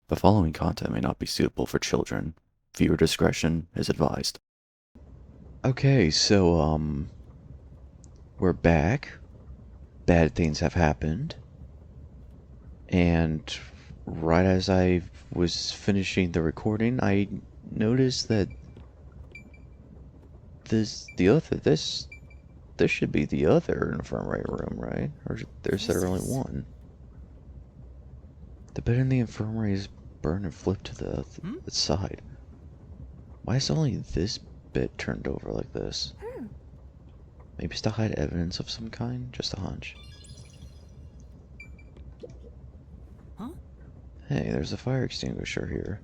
The following content may not be suitable for children. Viewer discretion is advised. Okay, so, we're back. Bad things have happened. And right as I was finishing the recording, I noticed that this should be the other infirmary room, right? Or there's there only one? The bed in the infirmary is burned and flipped to the side. Why is only this bit turned over like this? Maybe it's to hide evidence of some kind? Just a hunch. Huh? Hey, there's a fire extinguisher here.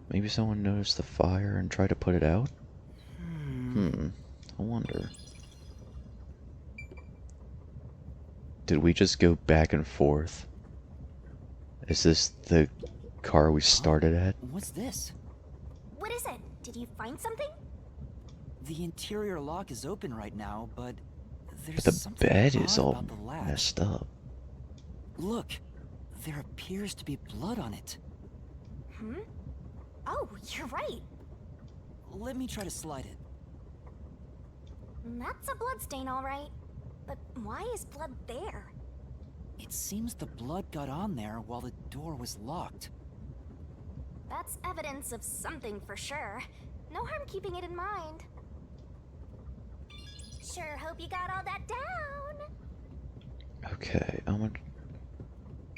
Maybe someone noticed the fire and tried to put it out? I wonder. Did we just go back and forth? Is this the car we started at? What's this? What is it? Did you find something? The interior lock is open right now, but there's But the something bed odd is all about the latch. messed up. Look, there appears to be blood on it. Oh, you're right. Let me try to slide it. That's a blood stain, all right. But why is blood there? It seems the blood got on there while the door was locked. That's evidence of something for sure. No harm keeping it in mind. Sure hope you got all that down. Okay,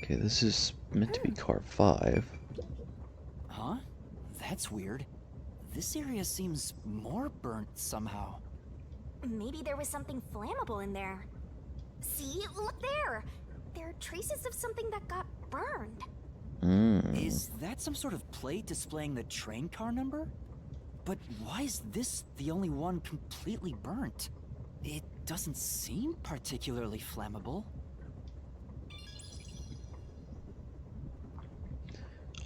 Okay, this is meant to be car 5. Huh? That's weird. This area seems more burnt somehow. Maybe there was something flammable in there. See? Look there! There are traces of something that got burned. Is that some sort of plate displaying the train car number? But why is this the only one completely burnt? It doesn't seem particularly flammable.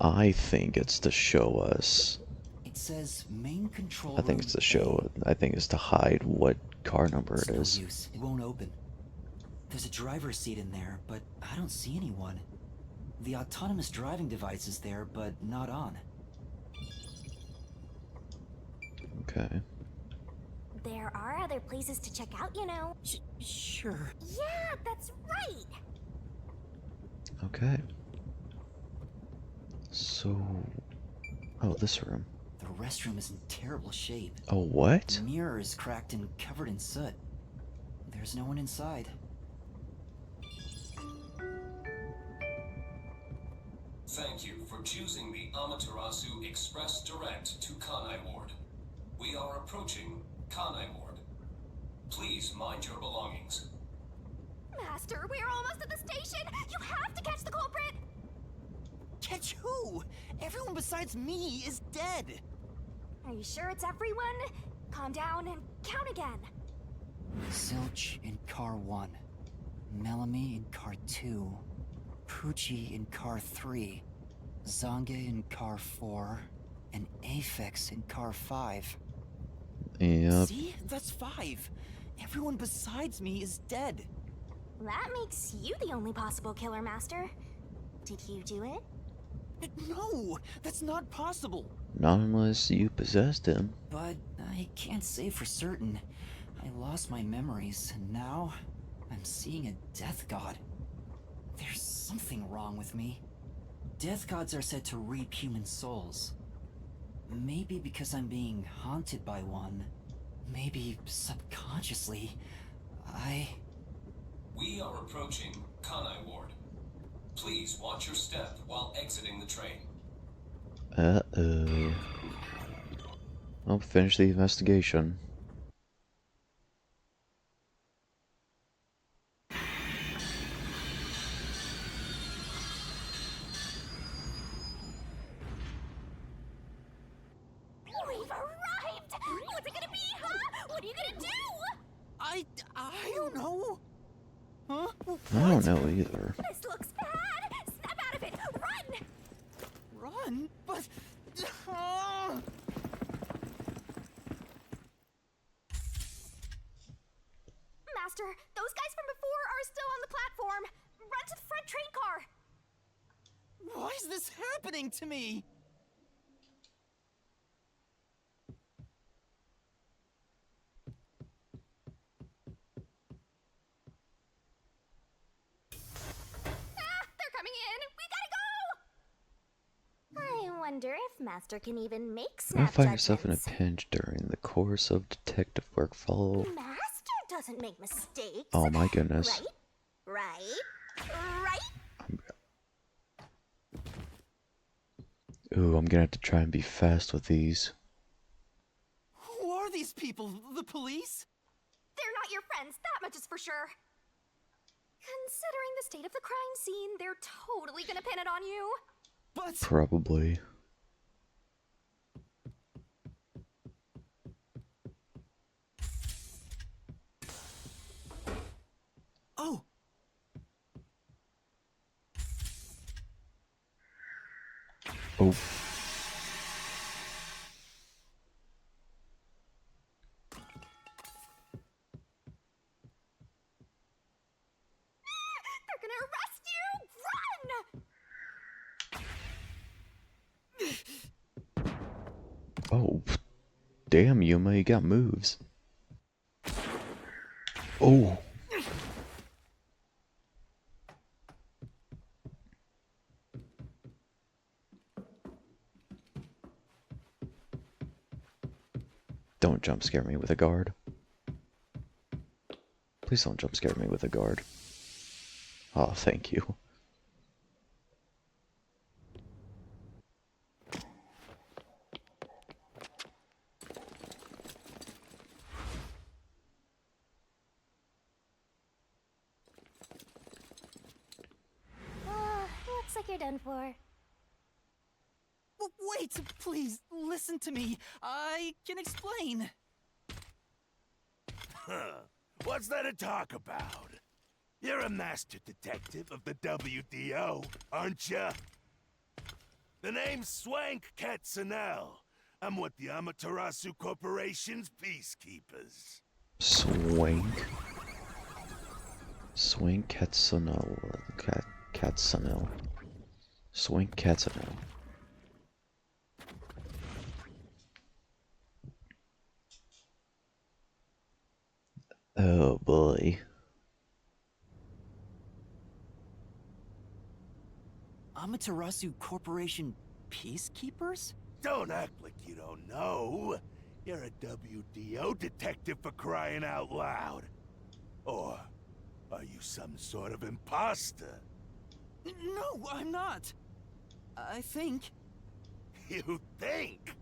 I think it's to show us. It says main control I think room it's to show. I think it's to hide what car number it no is. use. It won't open. There's a driver's seat in there, but I don't see anyone. The autonomous driving device is there, but not on. Okay. There are other places to check out, you know. Sure. Yeah, that's right! Okay. So, oh, this room. The restroom is in terrible shape. Oh, what? The mirror is cracked and covered in soot. There's no one inside. Thank you for choosing the Amaterasu Express Direct to Kanai Ward. We are approaching Kanai Ward. Please mind your belongings. Master, we're almost at the station! You have to catch the culprit! Catch who? Everyone besides me is dead. Are you sure it's everyone? Calm down and count again. Zilch in car 1. Melamy in car 2. Poochie in car 3. Zange in car 4. And Aphex in car 5. Yep. See? That's 5. Everyone besides me is dead. That makes you the only possible killer, Master. Did you do it? No! That's not possible! Not unless you possessed him. But I can't say for certain. I lost my memories, and now I'm seeing a death god. There's something wrong with me. Death gods are said to reap human souls. Maybe because I'm being haunted by one. Maybe subconsciously. We are approaching Kanai Ward. Please watch your step while exiting the train. Uh-oh. I'll finish the investigation. We've arrived! What's it gonna be, huh? What are you gonna do? I don't know. Huh? I don't know either. This looks bad! Snap out of it! Run! Run? But... Master, those guys from before are still on the platform! Run to the front train car! What? is this happening to me? They're coming in! We gotta go! I wonder if Master can even make Don't snap find yourself in a judgments. pinch during the course of detective work. Follow. Master doesn't make mistakes. Oh my goodness. Right? Right? Ooh, I'm gonna have to try and be fast with these. Who are these people? The police? They're not your friends, that much is for sure. Considering the state of the crime scene, they're totally gonna pin it on you. But Probably. oh, Oh. They're gonna arrest you! Run! Oh. Damn, Yuma, you got moves. Oh. Don't jump scare me with a guard. Please don't jump scare me with a guard. Oh, thank you. Looks like you're done for. wait, please, listen to me. I can explain. Huh. What's there to talk about? You're a master detective of the WDO, aren't ya? The name's Swank Katsunel. I'm with the Amaterasu Corporation's peacekeepers. Swank. Swank Katsunel. Katsunel. Swank Katsunel. Oh boy. Amaterasu Corporation peacekeepers? Don't act like you don't know. You're a WDO detective for crying out loud. Or are you some sort of imposter? No, I'm not. I think. You think?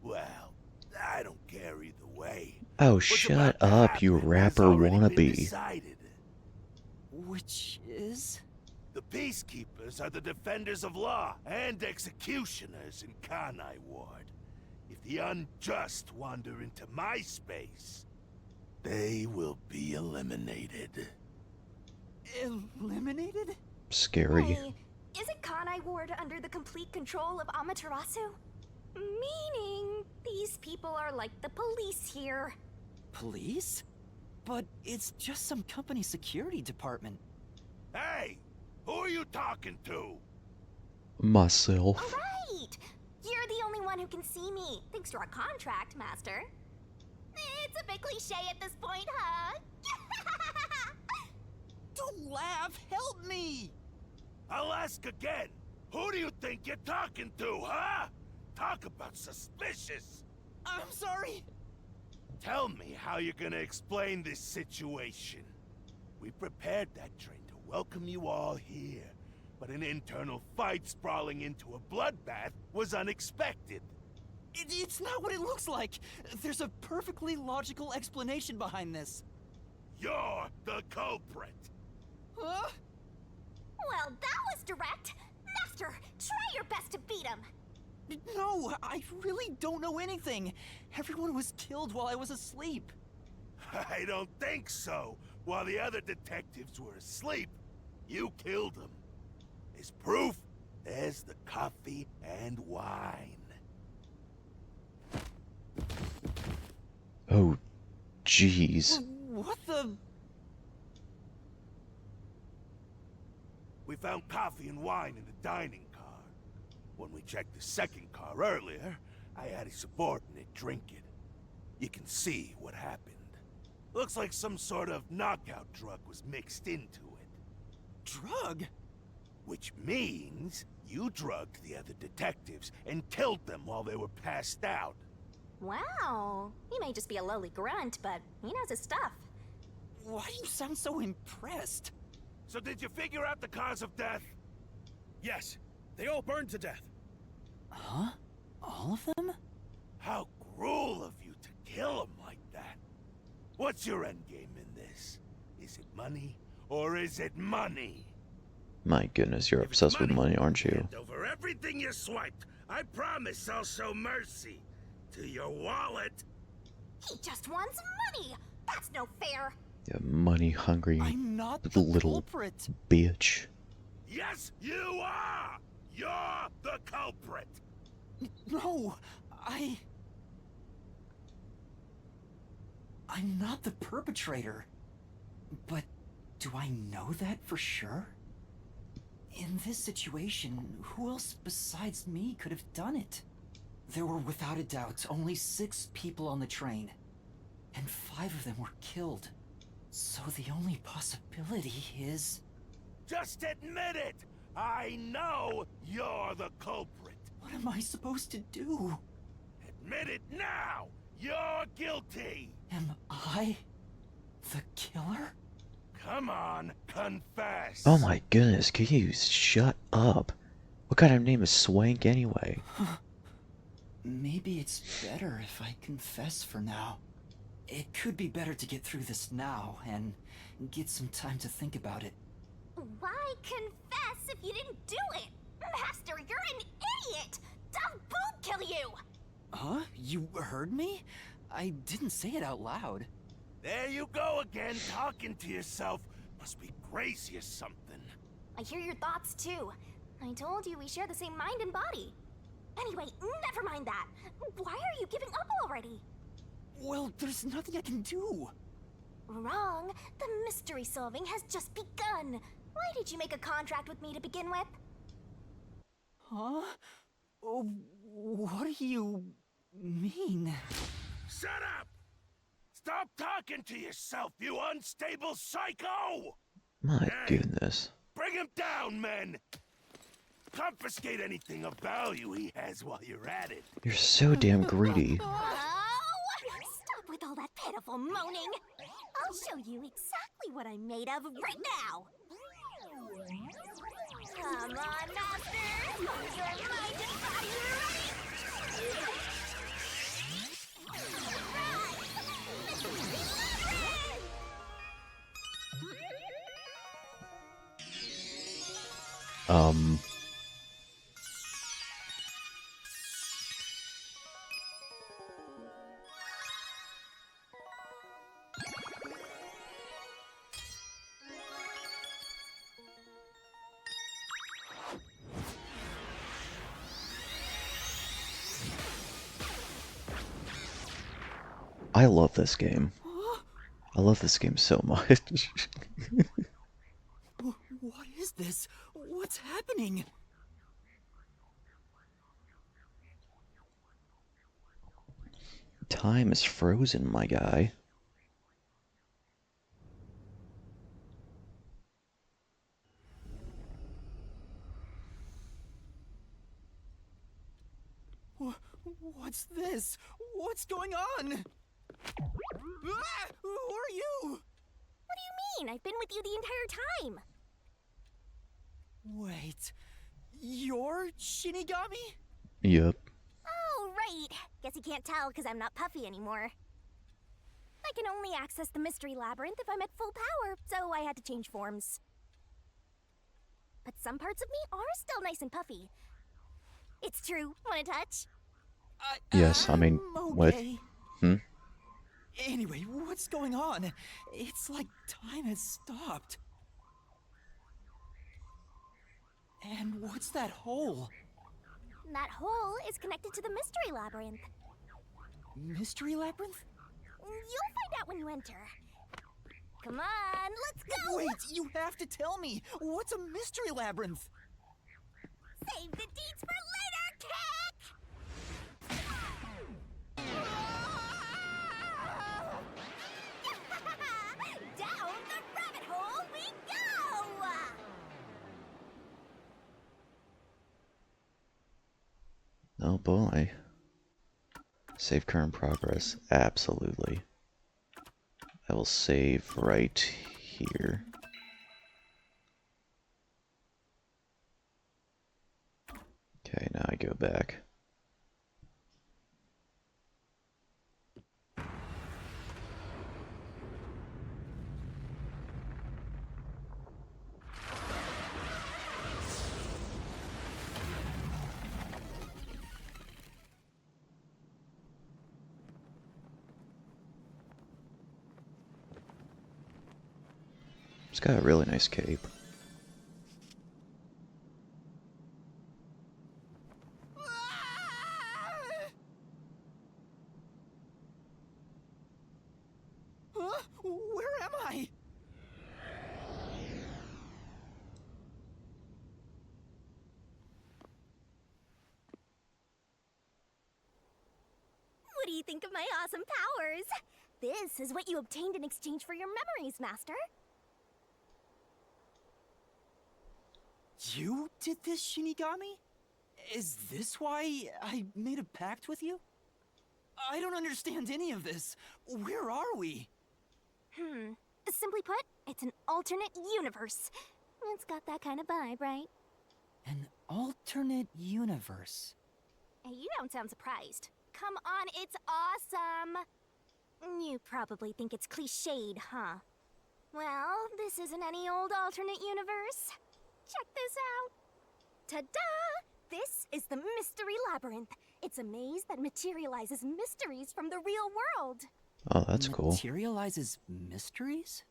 Well, I don't care either way. Oh, What's shut about to up, you happen has rapper already been wannabe. decided. Which is? The peacekeepers are the defenders of law and executioners in Kanai Ward. If the unjust wander into my space, they will be eliminated. Eliminated? Scary. Hey, isn't Kanai Ward under the complete control of Amaterasu? Meaning, these people are like the police here. Police? But it's just some company security department. Hey! Who are you talking to? Myself. Alright! You're the only one who can see me, thanks to our contract, Master. It's a bit cliche at this point, huh? Don't laugh! Help me! I'll ask again. Who do you think you're talking to, huh? Talk about suspicious. I'm sorry! Tell me how you're gonna explain this situation. We prepared that train to welcome you all here, but an internal fight sprawling into a bloodbath was unexpected. It's not what it looks like! There's a perfectly logical explanation behind this. You're the culprit. Huh? Well, that was direct. Master, try your best to beat him. No, I really don't know anything. Everyone was killed while I was asleep. I don't think so. While the other detectives were asleep, you killed them. As proof, there's the coffee and wine. Oh, jeez. What the? We found coffee and wine in the dining car. When we checked the second car earlier, I had a subordinate drink it. You can see what happened. Looks like some sort of knockout drug was mixed into it. Drug? Which means you drugged the other detectives and killed them while they were passed out. Wow. He may just be a lowly grunt, but he knows his stuff. Why do you sound so impressed? So did you figure out the cause of death? Yes, they all burned to death. Huh? All of them? How cruel of you to kill them like that. What's your endgame in this? Is it money, or is it money? My goodness, you're If it's obsessed with money, aren't you? hand over everything you swiped. I promise I'll show mercy to your wallet. He just wants money! That's no fair! You money hungry I'm not the little culprit. bitch. Yes, you are! You're the culprit! No, I'm not the perpetrator. But do I know that for sure? In this situation, who else besides me could have done it? There were without a doubt only 6 people on the train, and 5 of them were killed. So the only possibility is... Just admit it! I know you're the culprit! What am I supposed to do? Admit it now! You're guilty! Am I the killer? Come on, confess! Oh my goodness, can you shut up? What kind of name is Swank anyway? Maybe it's better if I confess for now. It could be better to get through this now and get some time to think about it. Why confess if you didn't do it? Master, you're an idiot! I'll boom kill you! Huh? You heard me? I didn't say it out loud. There you go again, talking to yourself. Must be crazy or something. I hear your thoughts too. I told you we share the same mind and body. Anyway, never mind that. Why are you giving up already? Well, there's nothing I can do. Wrong. The mystery solving has just begun. Why did you make a contract with me to begin with? Huh? Oh, what do you mean? Shut up! Stop talking to yourself, you unstable psycho! My Hey. goodness. Bring him down, men! Confiscate anything of value he has while you're at it. You're so damn greedy. Oh! Stop with all that pitiful moaning. I'll show you exactly what I'm made of right now. Come on, Master! Use your mind and body ready! Um... I love this game. I love this game so much. What is this? What's happening? Time is frozen, my guy. What's this? What's going on? Ah! Who are you? What do you mean? I've been with you the entire time. Wait, you're Shinigami? Yep. Oh, right. Guess you can't tell because I'm not Puffy anymore. I can only access the Mystery Labyrinth if I'm at full power, so I had to change forms. But some parts of me are still nice and puffy. It's true. Want a touch? Yes, I mean, what? Okay. Hmm? Anyway, what's going on? It's like time has stopped. And what's that hole? That hole is connected to the Mystery Labyrinth. Mystery Labyrinth? You'll find out when you enter. Come on, let's go! Wait, you have to tell me! What's a Mystery Labyrinth? Save the deeds for later! Oh boy. Save current progress. Absolutely. I will save right here. Okay, now I go back. It's got a really nice cape. Huh? Where am I? What do you think of my awesome powers? This is what you obtained in exchange for your memories, Master. You did this, Shinigami? Is this why I made a pact with you? I don't understand any of this. Where are we? Simply put, it's an alternate universe. It's got that kind of vibe, right? An alternate universe. Hey, you don't sound surprised. Come on, it's awesome! You probably think it's cliched, huh? Well, this isn't any old alternate universe. Check this out! Ta-da! This is the Mystery Labyrinth. It's a maze that materializes mysteries from the real world. Oh, that's cool. Materializes mysteries?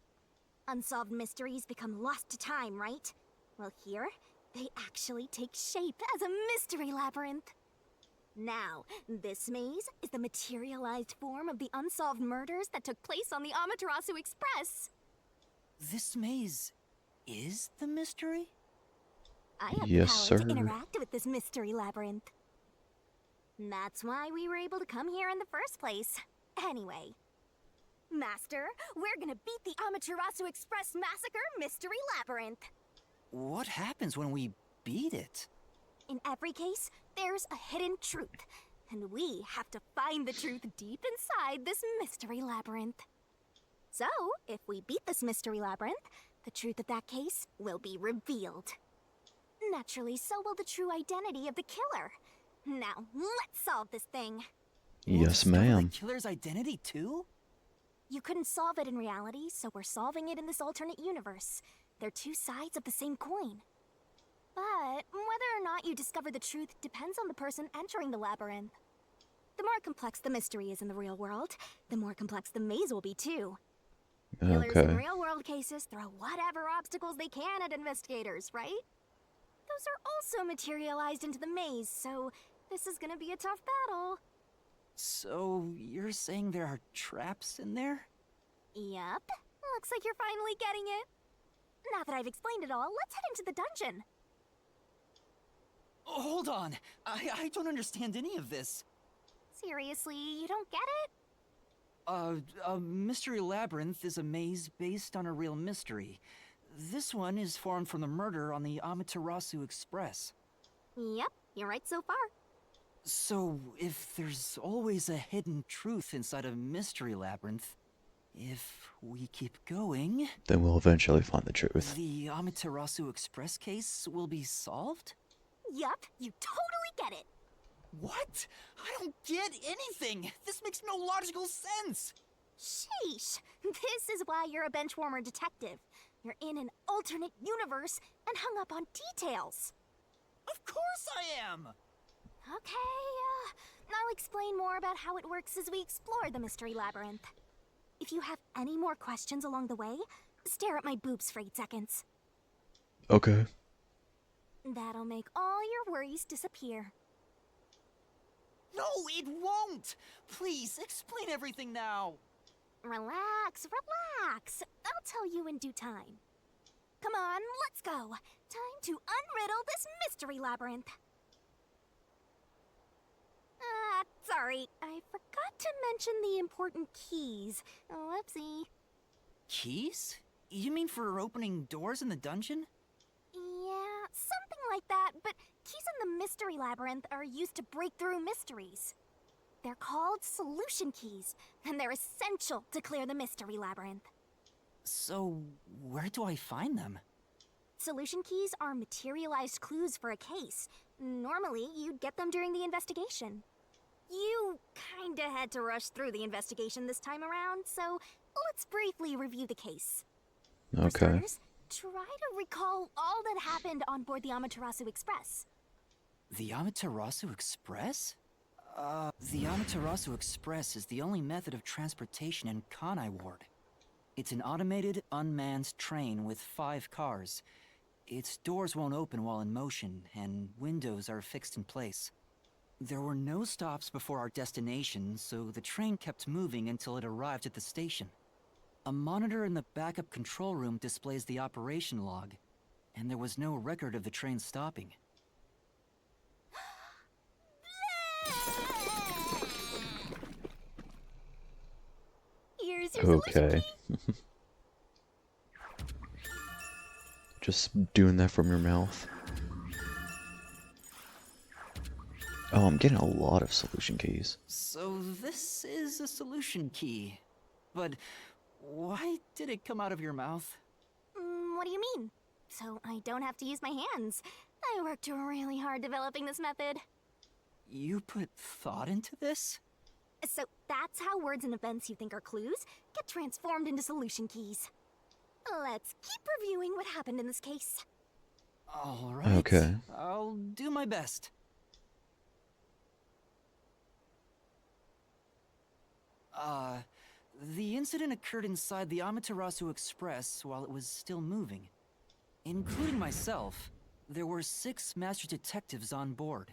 Unsolved mysteries become lost to time, right? Well, here, they actually take shape as a mystery labyrinth. Now, this maze is the materialized form of the unsolved murders that took place on the Amaterasu Express. This maze is the mystery? I have Yes, the power sir. to interact with this mystery labyrinth. That's why we were able to come here in the first place. Anyway, Master, we're gonna beat the Amaterasu Express Massacre Mystery Labyrinth. What happens when we beat it? In every case, there's a hidden truth, and we have to find the truth deep inside this mystery labyrinth. So, if we beat this mystery labyrinth, the truth of that case will be revealed. Naturally, so will the true identity of the killer. Now, let's solve this thing. We'll Yes, discover ma'am. The killer's identity too? You couldn't solve it in reality, so we're solving it in this alternate universe. They're two sides of the same coin. But whether or not you discover the truth depends on the person entering the labyrinth. The more complex the mystery is in the real world, the more complex the maze will be too. Killers in Okay. real-world cases throw whatever obstacles they can at investigators, right? Those are also materialized into the maze, so this is gonna be a tough battle. So, you're saying there are traps in there? Yep. Looks like you're finally getting it. Now that I've explained it all, let's head into the dungeon. Oh, hold on! I don't understand any of this. Seriously, you don't get it? A mystery labyrinth is a maze based on a real mystery. This one is formed from the murder on the Amaterasu Express. Yep, you're right so far. So, if there's always a hidden truth inside a mystery labyrinth, if we keep going, Then we'll eventually find the truth. the Amaterasu Express case will be solved? Yup, you totally get it. What? I don't get anything! This makes no logical sense! Sheesh. This is why you're a benchwarmer detective. You're in an alternate universe and hung up on details. Of course I am! Okay, I'll explain more about how it works as we explore the mystery labyrinth. If you have any more questions along the way, stare at my boobs for 8 seconds. Okay. That'll make all your worries disappear. No, it won't! Please, explain everything now! Relax, relax. I'll tell you in due time. Come on, let's go. Time to unriddle this mystery labyrinth. Sorry, I forgot to mention the important keys. Whoopsie. Keys? You mean for opening doors in the dungeon? Yeah, something like that, but keys in the Mystery Labyrinth are used to break through mysteries. They're called solution keys, and they're essential to clear the Mystery Labyrinth. So, where do I find them? Solution keys are materialized clues for a case. Normally, you'd get them during the investigation. You kinda had to rush through the investigation this time around, so let's briefly review the case. For Okay. starters, try to recall all that happened on board the Amaterasu Express. The Amaterasu Express? The Amaterasu Express is the only method of transportation in Kanai Ward. It's an automated, unmanned train with 5 cars. Its doors won't open while in motion, and windows are fixed in place. There were no stops before our destination, so the train kept moving until it arrived at the station. A monitor in the backup control room displays the operation log, and there was no record of the train stopping. Here's your solution Okay. key. Just doing that from your mouth. Oh, I'm getting a lot of solution keys. So this is a solution key. But why did it come out of your mouth? What do you mean? So I don't have to use my hands. I worked really hard developing this method. You put thought into this? So that's how words and events you think are clues get transformed into solution keys. Let's keep reviewing what happened in this case. All right. Okay. I'll do my best. The incident occurred inside the Amaterasu Express while it was still moving. Including myself, there were 6 master detectives on board.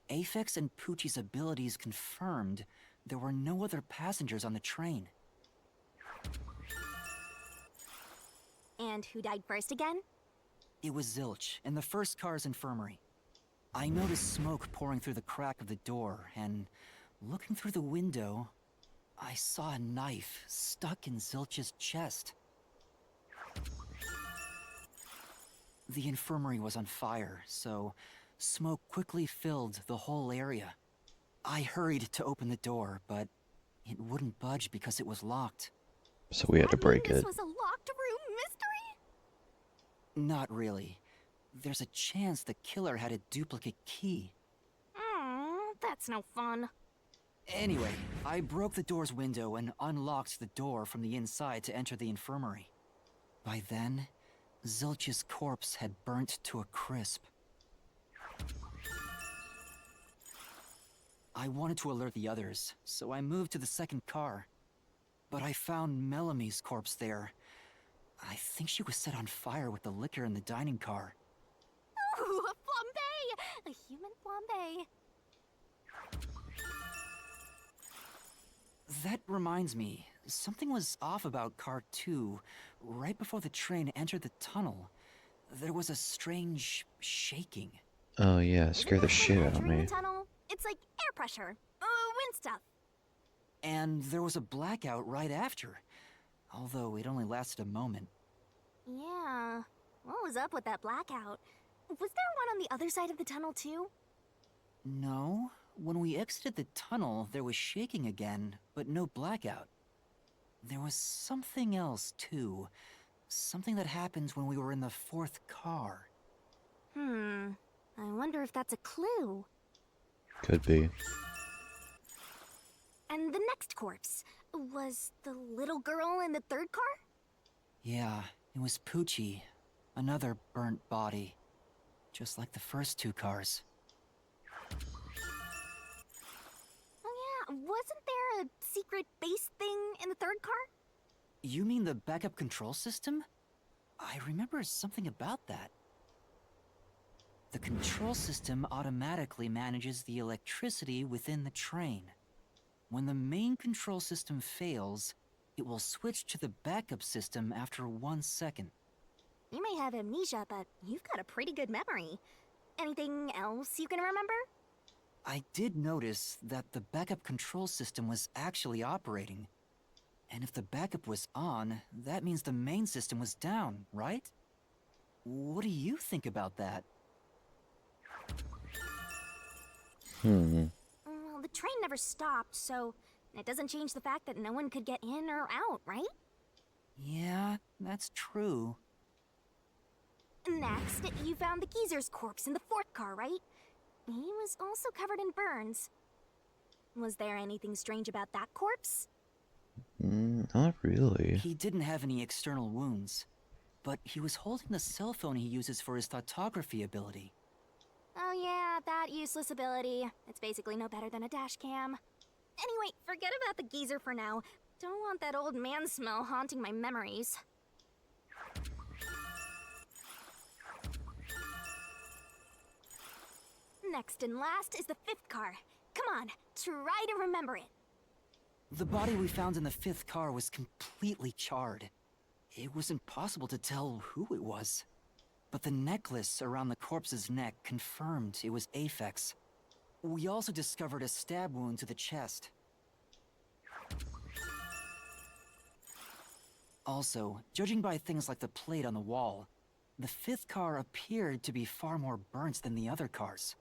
Aphex and Poochie's abilities confirmed there were no other passengers on the train. And who died first again? It was Zilch, in the first car's infirmary. I noticed smoke pouring through the crack of the door, and looking through the window, I saw a knife stuck in Zilch's chest. The infirmary was on fire, so smoke quickly filled the whole area. I hurried to open the door, but it wouldn't budge because it was locked. So we had to That mean break this it. was a locked room mystery? Not really. There's a chance the killer had a duplicate key. That's no fun. Anyway, I broke the door's window and unlocked the door from the inside to enter the infirmary. By then, Zilch's corpse had burnt to a crisp. I wanted to alert the others, so I moved to the second car. But I found Melamie's corpse there. I think she was set on fire with the liquor in the dining car. Ooh, a flambe! A human flambe. That reminds me, something was off about Car 2. Right before the train entered the tunnel, there was a strange shaking. Oh yeah, Isn't scare the that shit when out of entering me. the tunnel? It's like air pressure. Wind stuff. And there was a blackout right after, although it only lasted a moment. Yeah. What was up with that blackout? Was there one on the other side of the tunnel too? No, when we exited the tunnel, there was shaking again, but no blackout. There was something else too. Something that happened when we were in the 4th car. I wonder if that's a clue. Could be. And the next corpse was the little girl in the 3rd car? Yeah, it was Poochie. Another burnt body. Just like the first 2 cars. Oh yeah, wasn't there a secret base thing in the 3rd car? You mean the backup control system? I remember something about that. The control system automatically manages the electricity within the train. When the main control system fails, it will switch to the backup system after 1 second. You may have amnesia, but you've got a pretty good memory. Anything else you can remember? I did notice that the backup control system was actually operating. And if the backup was on, that means the main system was down, right? What do you think about that? Well, the train never stopped, so it doesn't change the fact that no one could get in or out, right? Yeah, that's true. Next, you found the geezer's corpse in the fourth car, right? He was also covered in burns. Was there anything strange about that corpse? Not really. He didn't have any external wounds, but he was holding the cell phone he uses for his thoughtography ability. Oh yeah, that useless ability. It's basically no better than a dash cam. Anyway, forget about the geezer for now. Don't want that old man smell haunting my memories. Next and last is the fifth car. Come on, try to remember it. The body we found in the fifth car was completely charred. It was impossible to tell who it was. But the necklace around the corpse's neck confirmed it was Aphex. We also discovered a stab wound to the chest. Also, judging by things like the plate on the wall, the fifth car appeared to be far more burnt than the other cars.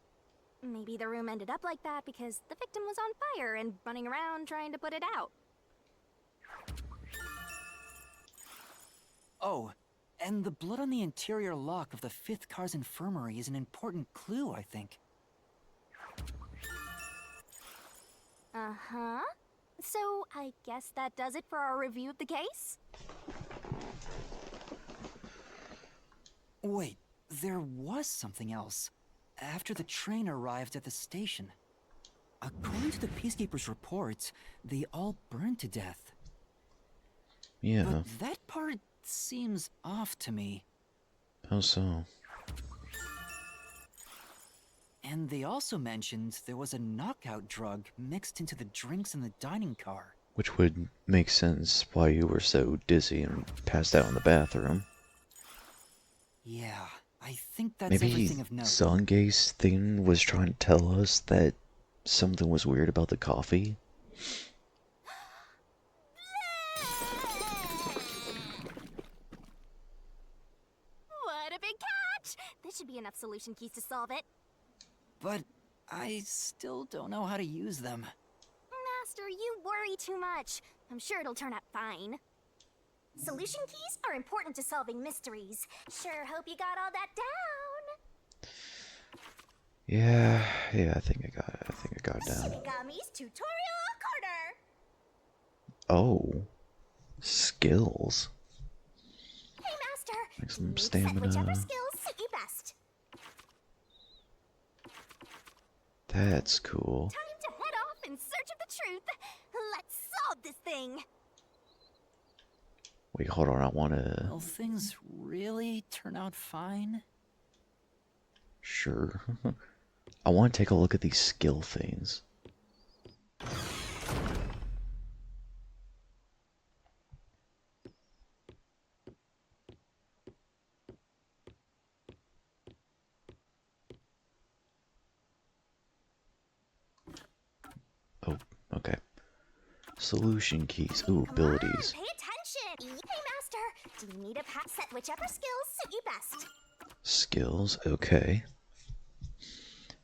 Maybe the room ended up like that because the victim was on fire and running around trying to put it out. Oh, and the blood on the interior lock of the fifth car's infirmary is an important clue, I think. Uh-huh. So, I guess that does it for our review of the case? Wait, there was something else. After the train arrived at the station. According to the Peacekeepers' reports, they all burned to death. Yeah. But that part seems off to me. How so? And they also mentioned there was a knockout drug mixed into the drinks in the dining car. Which would make sense why you were so dizzy and passed out in the bathroom. Yeah, I think that's Maybe everything of note. Zange's thing was trying to tell us that something was weird about the coffee. What a big catch! This should be enough solution keys to solve it. But I still don't know how to use them. Master, you worry too much. I'm sure it'll turn out fine. Solution keys are important to solving mysteries. Sure hope you got all that down. Yeah, I think I got it down. Shinigami's tutorial corner. Oh, skills. Hey, Master. Like you some need to set whichever stamina. skills suit you best. That's cool. Time to head off in search of the truth. Let's solve this thing. Wait, hold on, I wanna... Will things really turn out fine? Sure. I wanna take a look at these skill things. Oh, okay. Solution keys. Ooh, Come abilities. on, pay attention. Hey, Master. Do you need a set whichever skills suit you best? Skills, okay.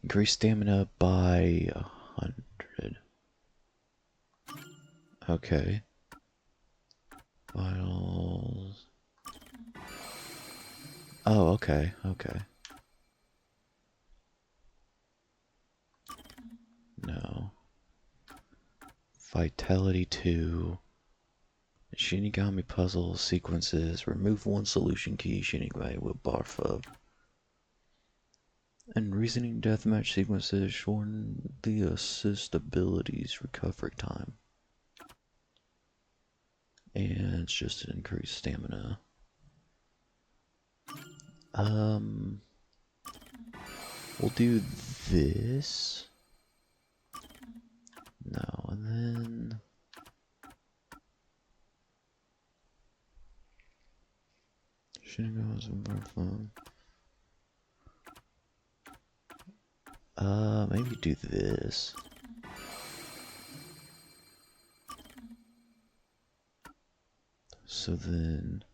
Increase stamina by 100. Okay. Vitals. Oh, okay. No. Vitality 2. Shinigami puzzle sequences. Remove one solution key. Shinigami will barf up. And reasoning deathmatch sequences shorten the assist abilities recovery time. And it's just an increased stamina. We'll do this. No, and then Shinigami's barf up. Maybe do this. So then...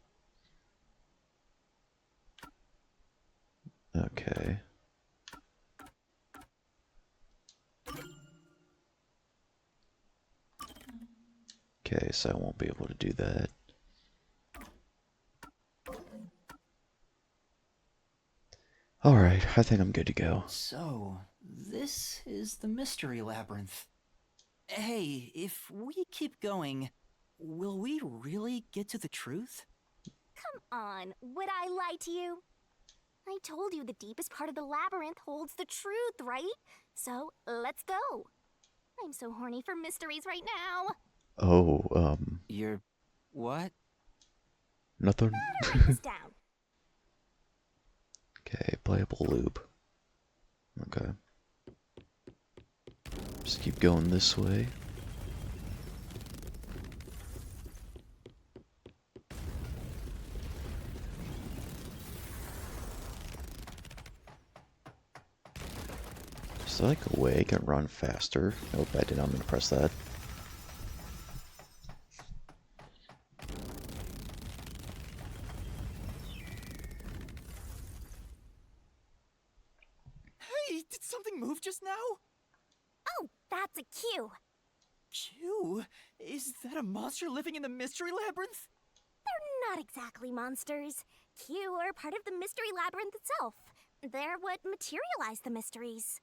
Okay. Okay, so I won't be able to do that. Alright, I think I'm good to go. So, this is the mystery labyrinth. Hey, if we keep going, will we really get to the truth? Come on, would I lie to you? I told you the deepest part of the labyrinth holds the truth, right? So, let's go. I'm so horny for mysteries right now. Oh, You're... what? nothing? Write this down. Okay, playable loop. Okay. Just keep going this way. Is there like a way I can run faster? Nope, I did not mean to press that. Hey, did something move just now? Oh, that's a cue. Q? Is that a monster living in the mystery labyrinth? They're not exactly monsters. Q are part of the mystery labyrinth itself. They're what materialize the mysteries.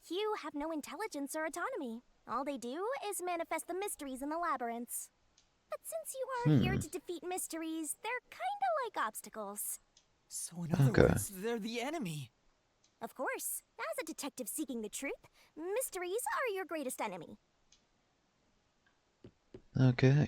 Q have no intelligence or autonomy. All they do is manifest the mysteries in the labyrinths. But since you are here to defeat mysteries, they're kinda like obstacles. So in other Okay. words, they're the enemy. Of course, as a detective seeking the truth, mysteries are your greatest enemy. Okay.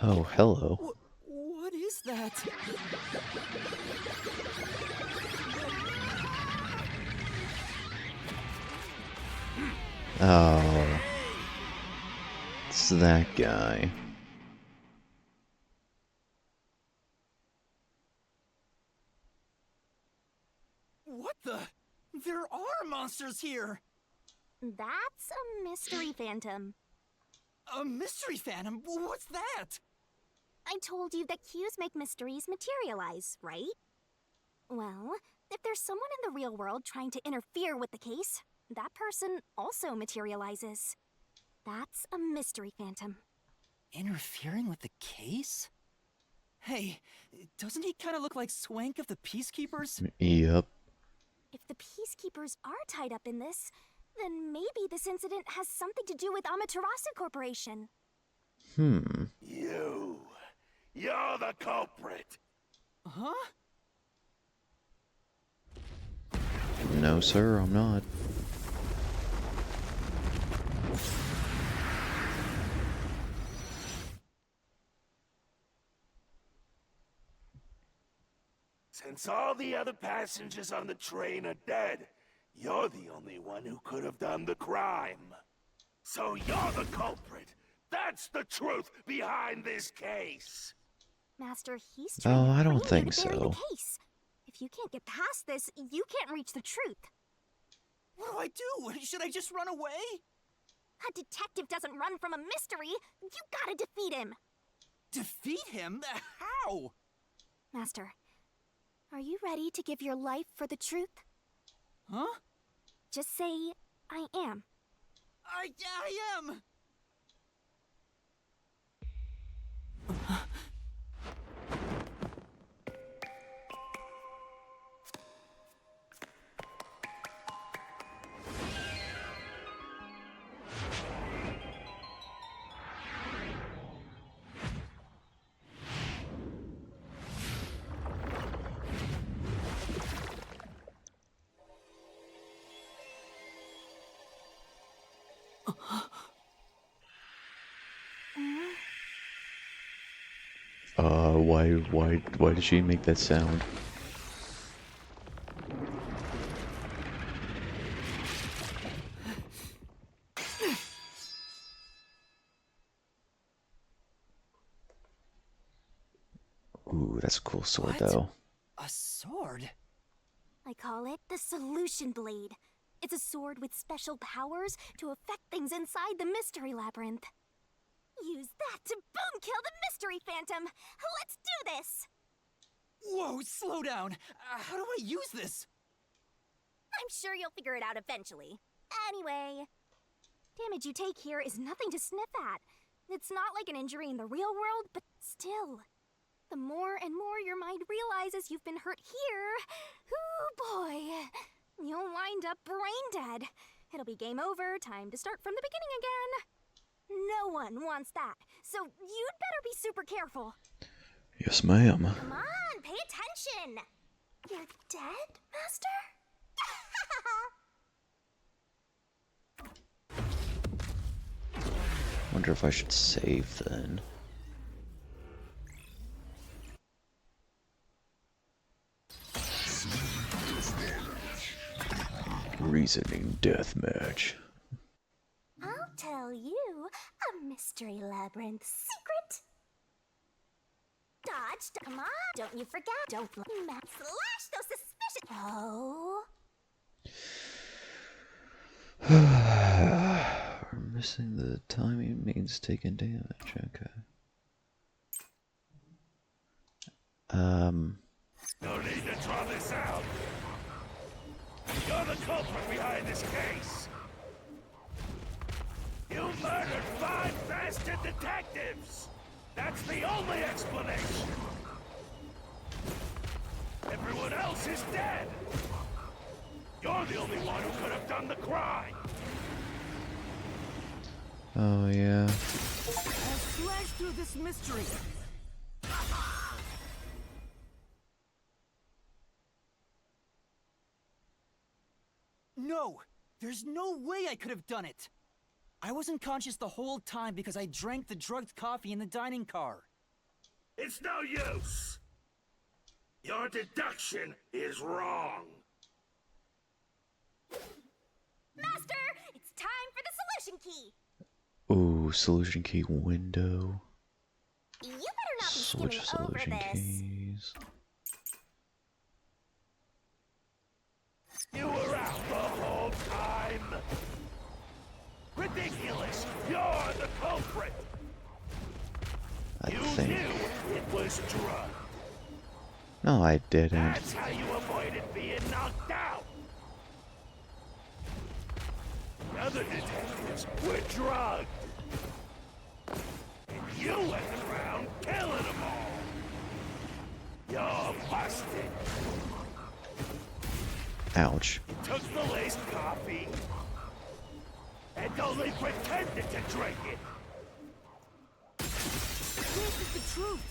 Oh, hello. What is that? Oh. It's that guy. What the? There are monsters here! That's a mystery phantom. A mystery phantom? What's that? I told you that cues make mysteries materialize, right? Well, if there's someone in the real world trying to interfere with the case, that person also materializes. That's a mystery phantom. Interfering with the case? Hey, doesn't he kind of look like Swank of the Peacekeepers? Yep. If the peacekeepers are tied up in this, then maybe this incident has something to do with Amaterasu Corporation. You're the culprit. Huh? No, sir, I'm not. Since all the other passengers on the train are dead, you're the only one who could have done the crime. So you're the culprit. That's the truth behind this case. Master, he's Oh, trying I to don't frame you think to bury so. the case. If you can't get past this, you can't reach the truth. What do I do? Should I just run away? A detective doesn't run from a mystery. You gotta defeat him. Defeat him? How? Master, are you ready to give your life for the truth? Huh? Just say, I am. I am! Why did she make that sound? Ooh, that's a cool sword, What? though. A sword? I call it the Solution Blade. It's a sword with special powers to affect things inside the Mystery Labyrinth. Use that to boom kill the Mystery Phantom! Let's do this! Whoa, slow down! How do I use this? I'm sure you'll figure it out eventually. Anyway, damage you take here is nothing to sniff at. It's not like an injury in the real world, but still. The more and more your mind realizes you've been hurt here, ooh boy, you'll wind up brain dead. It'll be game over, time to start from the beginning again. No one wants that, so you'd better be super careful. Yes, ma'am. Come on, pay attention! You're dead, Master? Wonder if I should save then. Reasoning deathmatch. I'll tell you a Mystery Labyrinth secret. Dodge, come on, don't you forget. Don't slash those suspicious. Oh. We're missing the timing means taking damage. Okay. No need to draw this out. You're the culprit behind this case. You murdered 5 bastard detectives. That's the only explanation. Everyone else is dead. You're the only one who could have done the crime. Oh yeah. I'll slash through this mystery. No! There's no way I could have done it! I wasn't conscious the whole time because I drank the drugged coffee in the dining car. It's no use. Your deduction is wrong. Master, it's time for the solution key. Ooh, solution key window. You better not be Switch skimming over solution this. keys. You were out the whole time. Ridiculous. You're the culprit. I You think. knew it was drugged. No, I didn't. That's how you avoided being knocked out. The other detectives were drugged. And you went around killing them all. You're busted. Ouch. You took the laced coffee and only pretended to drink it. This is the truth!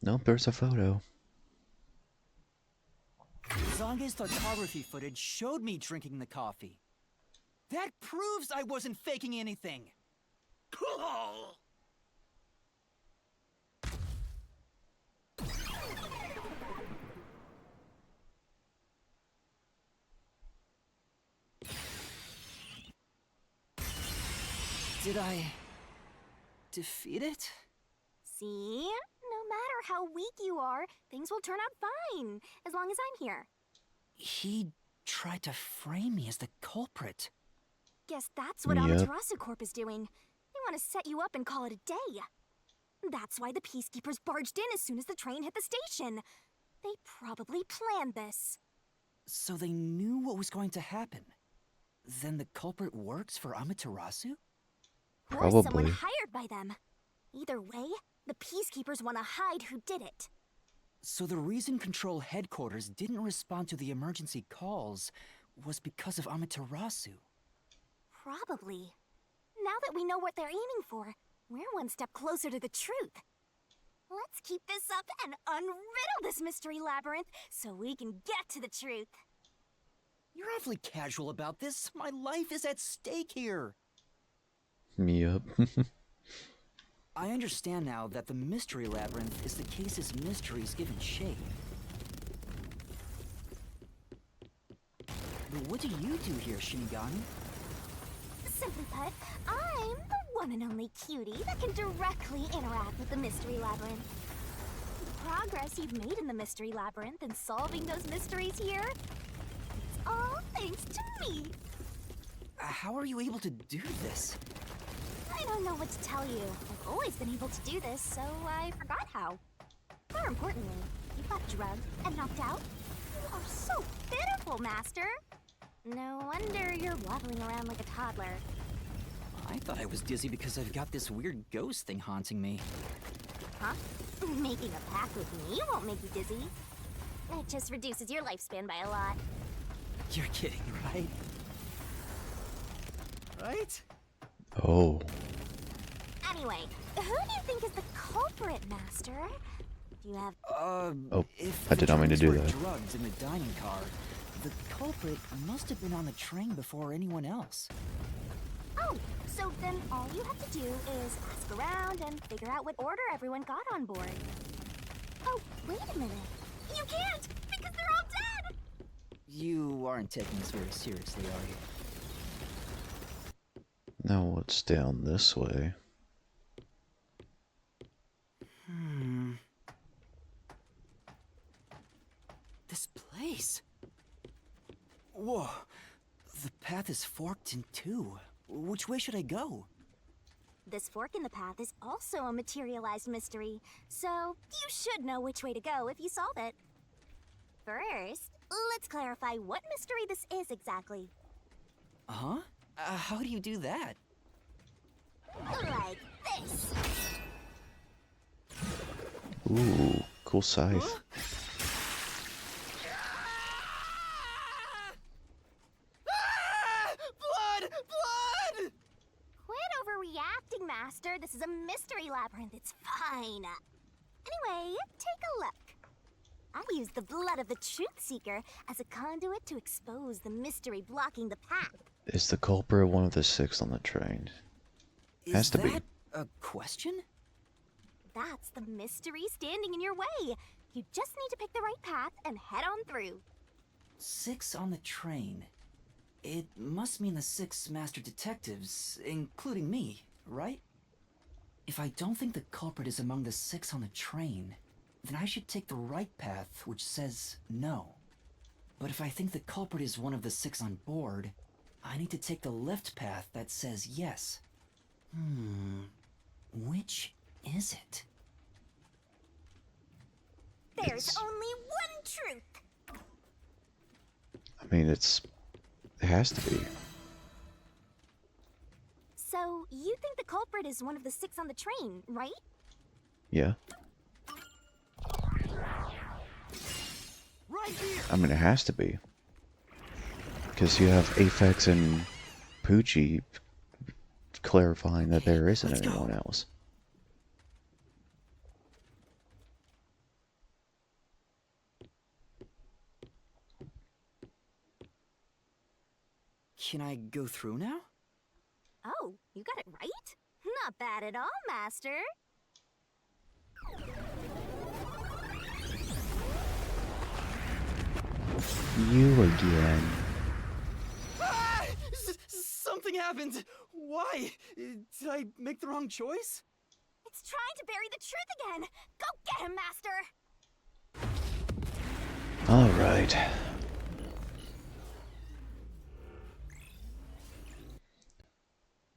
Nope, there's a photo. Zange's photography footage showed me drinking the coffee. That proves I wasn't faking anything! Cool. Did I defeat it? See? No matter how weak you are, things will turn out fine, as long as I'm here. He tried to frame me as the culprit. Guess that's what Yep. Amaterasu Corp is doing. They want to set you up and call it a day. That's why the Peacekeepers barged in as soon as the train hit the station. They probably planned this. So they knew what was going to happen. Then the culprit works for Amaterasu? Or someone Probably. hired by them. Either way, the Peacekeepers want to hide who did it. So the reason Control Headquarters didn't respond to the emergency calls was because of Amaterasu. Probably. Now that we know what they're aiming for, we're one step closer to the truth. Let's keep this up and unriddle this mystery labyrinth so we can get to the truth. You're awfully casual about this. My life is at stake here. Yep. I understand now that the Mystery Labyrinth is the case's mysteries given shape. But what do you do here, Shinigami? Simply put, I'm the one and only cutie that can directly interact with the mystery labyrinth. The progress you've made in the Mystery Labyrinth and solving those mysteries here. It's all thanks to me. How are you able to do this? I don't know what to tell you. I've always been able to do this, so I forgot how. More importantly, you got drugged and knocked out. You are so pitiful, Master. No wonder you're waddling around like a toddler. I thought I was dizzy because I've got this weird ghost thing haunting me. Huh? Making a pact with me won't make you dizzy. It just reduces your lifespan by a lot. You're kidding, right? Right? Oh. Anyway, who do you think is the culprit, Master? Do you have... Oh, if I did not mean to do the that. drugs in the dining car, the culprit must have been on the train before anyone else. Oh, so then all you have to do is ask around and figure out what order everyone got on board. Oh, wait a minute. You can't, because they're all dead! You aren't taking this very seriously, are you? Now what's down this way? This place. Whoa. The path is forked in two. Which way should I go? This fork in the path is also a materialized mystery, so you should know which way to go if you solve it. First, let's clarify what mystery this is exactly. Huh? How do you do that? Like this. Ooh, cool scythe. Huh? Blood! Blood! Quit overreacting, Master. This is a mystery labyrinth. It's fine. Anyway, take a look. I used the blood of the Truth Seeker as a conduit to expose the mystery blocking the path. Is the culprit one of the 6 on the train? Has Is to be. that a question? That's the mystery standing in your way. You just need to pick the right path and head on through. 6 on the train. It must mean the 6 master detectives, including me, right? If I don't think the culprit is among the 6 on the train, then I should take the right path, which says no. But if I think the culprit is one of the 6 on board, I need to take the left path that says yes. Which is it? There's only one truth. I mean, it has to be. So, you think the culprit is one of the 6 on the train, right? Yeah. Right here! I mean, it has to be. Because you have Aphex and Poochie clarifying that there isn't Let's go. anyone else. Can I go through now? Oh, you got it right? Not bad at all, Master. You again. Ah! Something happened! Why? Did I make the wrong choice? It's trying to bury the truth again. Go get him, Master. Alright.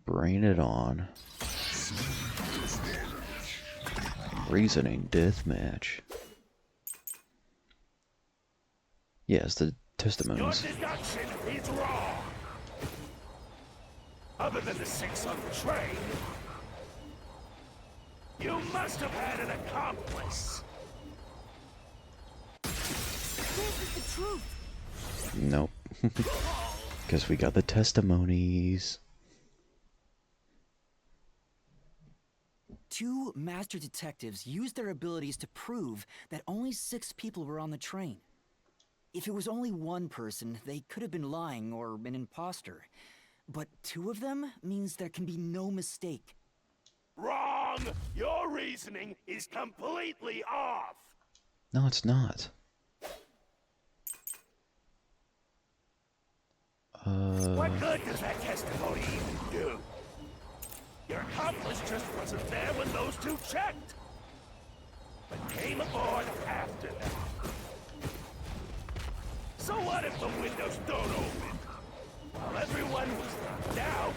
Bring it on. Reasoning deathmatch. Yes, the Your testimonies. deduction is wrong. Other than the 6 on the train, you must have had an accomplice. This is the truth! Nope. Because we got the testimonies. 2 master detectives used their abilities to prove that only 6 people were on the train. If it was only one person, they could have been lying or an imposter. But 2 of them means there can be no mistake. Wrong! Your reasoning is completely off. No, it's not. What good does that testimony even do? Your accomplice just wasn't there when those 2 checked, but came aboard What if the windows don't open? While everyone was in doubt,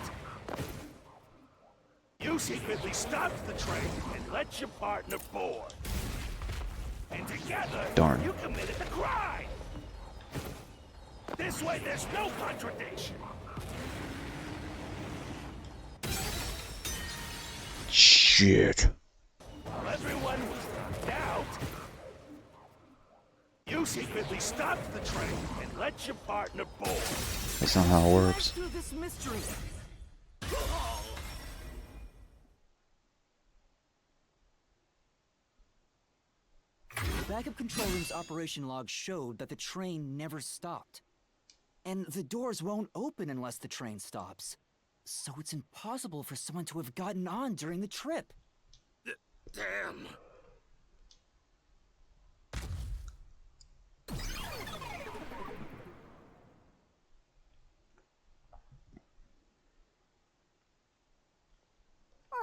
you secretly stopped the train and let your partner board. And together, Darn. you committed the crime! This way, there's no contradiction! Shit. While everyone was in doubt, you secretly stopped the train and let your partner board. That's not how it works. Through this mystery. The backup control room's operation log showed that the train never stopped. And the doors won't open unless the train stops. So it's impossible for someone to have gotten on during the trip. Damn.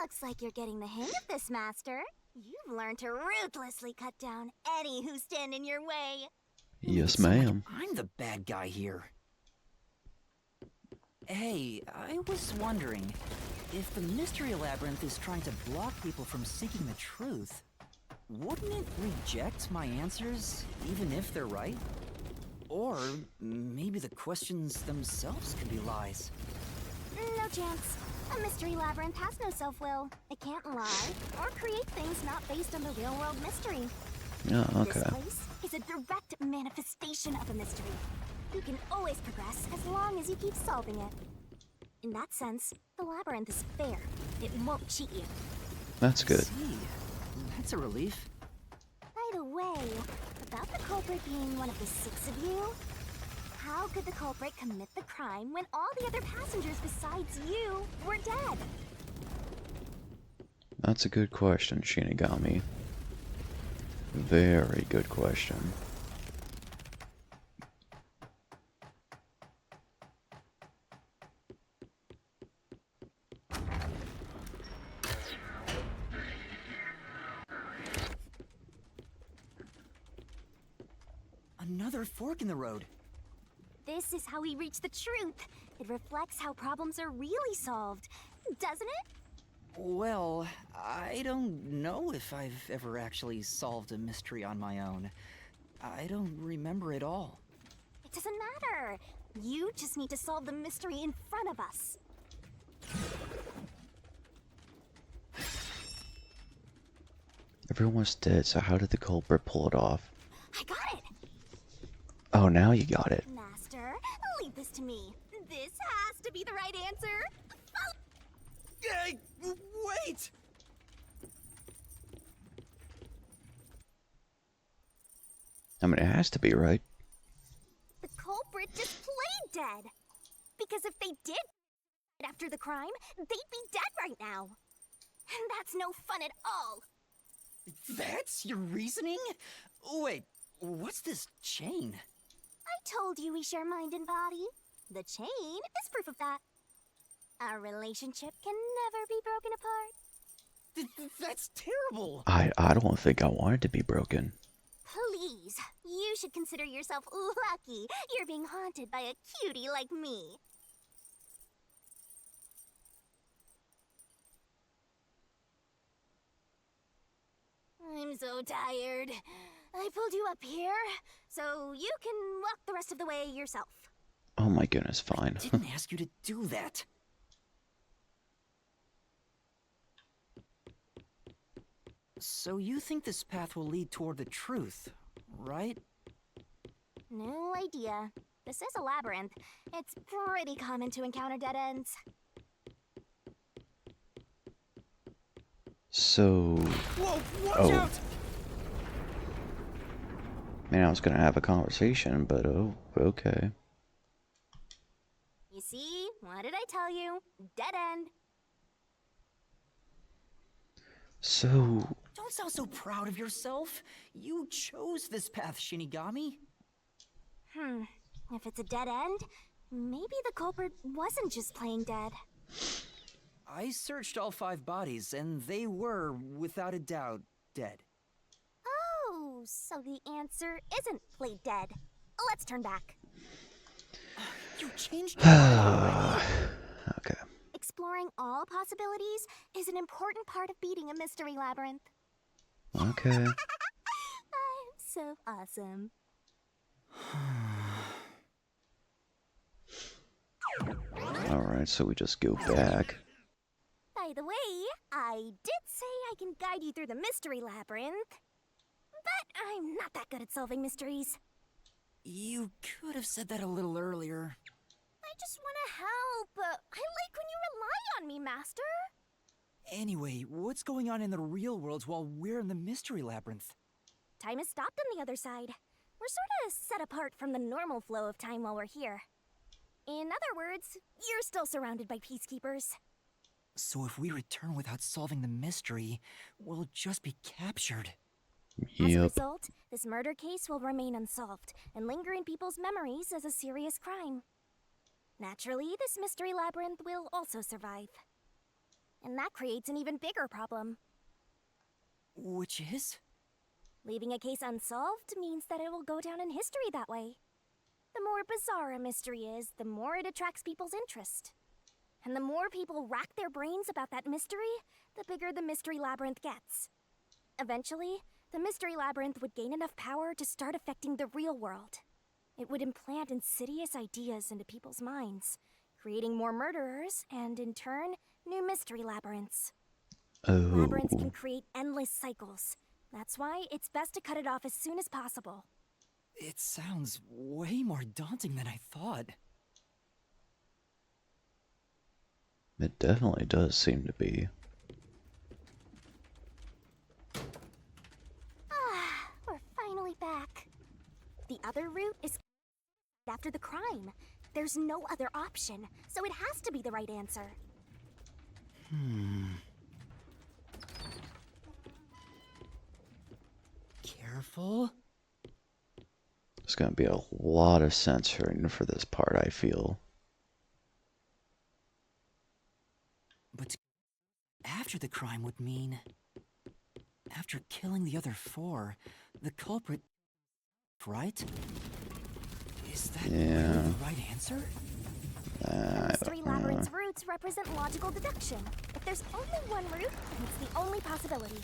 Looks like you're getting the hang of this, Master. You've learned to ruthlessly cut down any who stand in your way. Yes, ma'am. I'm the bad guy here. Hey, I was wondering, if the Mystery Labyrinth is trying to block people from seeking the truth, wouldn't it reject my answers, even if they're right? Or maybe the questions themselves could be lies. No chance. A Mystery Labyrinth has no self-will. It can't lie or create things not based on the real-world mystery. Yeah, okay. This place is a direct manifestation of a mystery. You can always progress as long as you keep solving it. In that sense, the labyrinth is fair. It won't cheat you. That's good. See, that's a relief. By the way, about the culprit being one of the 6 of you, how could the culprit commit the crime when all the other passengers besides you were dead? That's a good question, Shinigami. Very good question. Another fork in the road. This is how we reach the truth. It reflects how problems are really solved, doesn't it? Well, I don't know if I've ever actually solved a mystery on my own. I don't remember it all. It doesn't matter. You just need to solve the mystery in front of us. Everyone's dead, so how did the culprit pull it off? I got it! Oh, now you got it. Master, leave this to me. This has to be the right answer. Oh, Hey, wait! I mean, it has to be, right? the culprit just played dead. Because if they did after the crime, they'd be dead right now. And that's no fun at all. That's your reasoning? Wait, what's this chain? I told you we share mind and body. The chain is proof of that. Our relationship can never be broken apart. That's terrible! I don't think I want it to be broken. Please, you should consider yourself lucky you're being haunted by a cutie like me. I'm so tired. I pulled you up here, so you can walk the rest of the way yourself. Oh my goodness, fine. Didn't ask you to do that. So you think this path will lead toward the truth, right? No idea. This is a labyrinth. It's pretty common to encounter dead ends. So, Whoa, watch Oh. out! man, I was gonna have a conversation, but oh, okay. You see? What did I tell you? Dead end. So, Don't sound so proud of yourself. You chose this path, Shinigami. If it's a dead end, maybe the culprit wasn't just playing dead. I searched all 5 bodies, and they were, without a doubt, dead. Oh, so the answer isn't played dead. Let's turn back. You changed your mind already. Okay. Exploring all possibilities is an important part of beating a mystery labyrinth. Okay. I'm so awesome. Alright, so we just go back. By the way, I did say I can guide you through the mystery labyrinth. But I'm not that good at solving mysteries. You could have said that a little earlier. I just want to help. I like when you rely on me, Master. Anyway, what's going on in the real world while we're in the mystery labyrinth? Time has stopped on the other side. We're sort of set apart from the normal flow of time while we're here. In other words, you're still surrounded by peacekeepers. So if we return without solving the mystery, we'll just be captured. As a Yep. result, this murder case will remain unsolved and linger in people's memories as a serious crime. Naturally, this mystery labyrinth will also survive. And that creates an even bigger problem. Which is? Leaving a case unsolved means that it will go down in history that way. The more bizarre a mystery is, the more it attracts people's interest. And the more people rack their brains about that mystery, the bigger the mystery labyrinth gets. Eventually, the mystery labyrinth would gain enough power to start affecting the real world. It would implant insidious ideas into people's minds, creating more murderers and, in turn, new mystery labyrinths. Labyrinths can Oh. create endless cycles. That's why it's best to cut it off as soon as possible. It sounds way more daunting than I thought. It definitely does seem to be. Ah, we're finally back. The other route is after the crime. There's no other option, so it has to be the right answer. Careful. There's gonna be a lot of censoring for this part, I feel. But after the crime would mean... After killing the other four, the culprit... Right? Is that really Yeah. the right answer? The mystery labyrinth's roots represent logical deduction. If there's only one route, then it's the only possibility.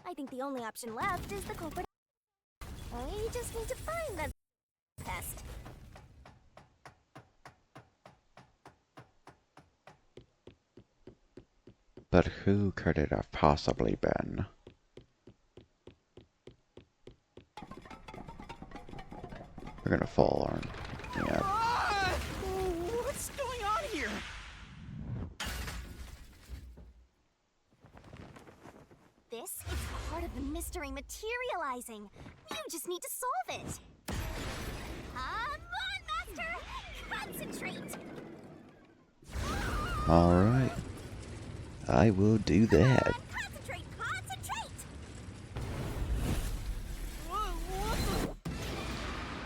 I think the only option left is the culprit. We just need to find the pest. But who could it have possibly been? We're gonna fall, aren't we? Yeah. Ah! What's going on here? This is part of the mystery materializing. You just need to solve it. Come on, Master! Concentrate! Alright. I will do that. Come on, concentrate! Concentrate!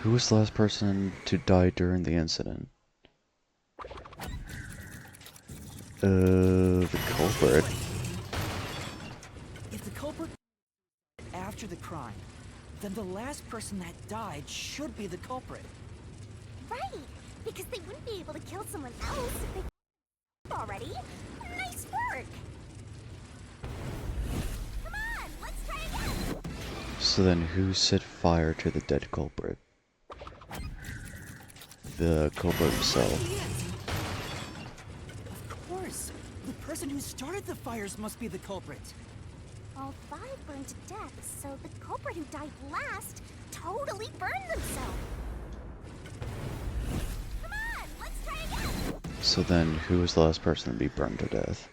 Who was the last person to die during the incident? The culprit. If the culprit after the crime, then the last person that died should be the culprit. Right, because they wouldn't be able to kill someone else if they already. Nice work! Come on, let's try again! So then who set fire to the dead culprit? The culprit himself. Of course, the person who started the fires must be the culprit. All 5 burned to death, so the culprit who died last totally burned themselves. Come on, let's try again! So then who was the last person to be burned to death?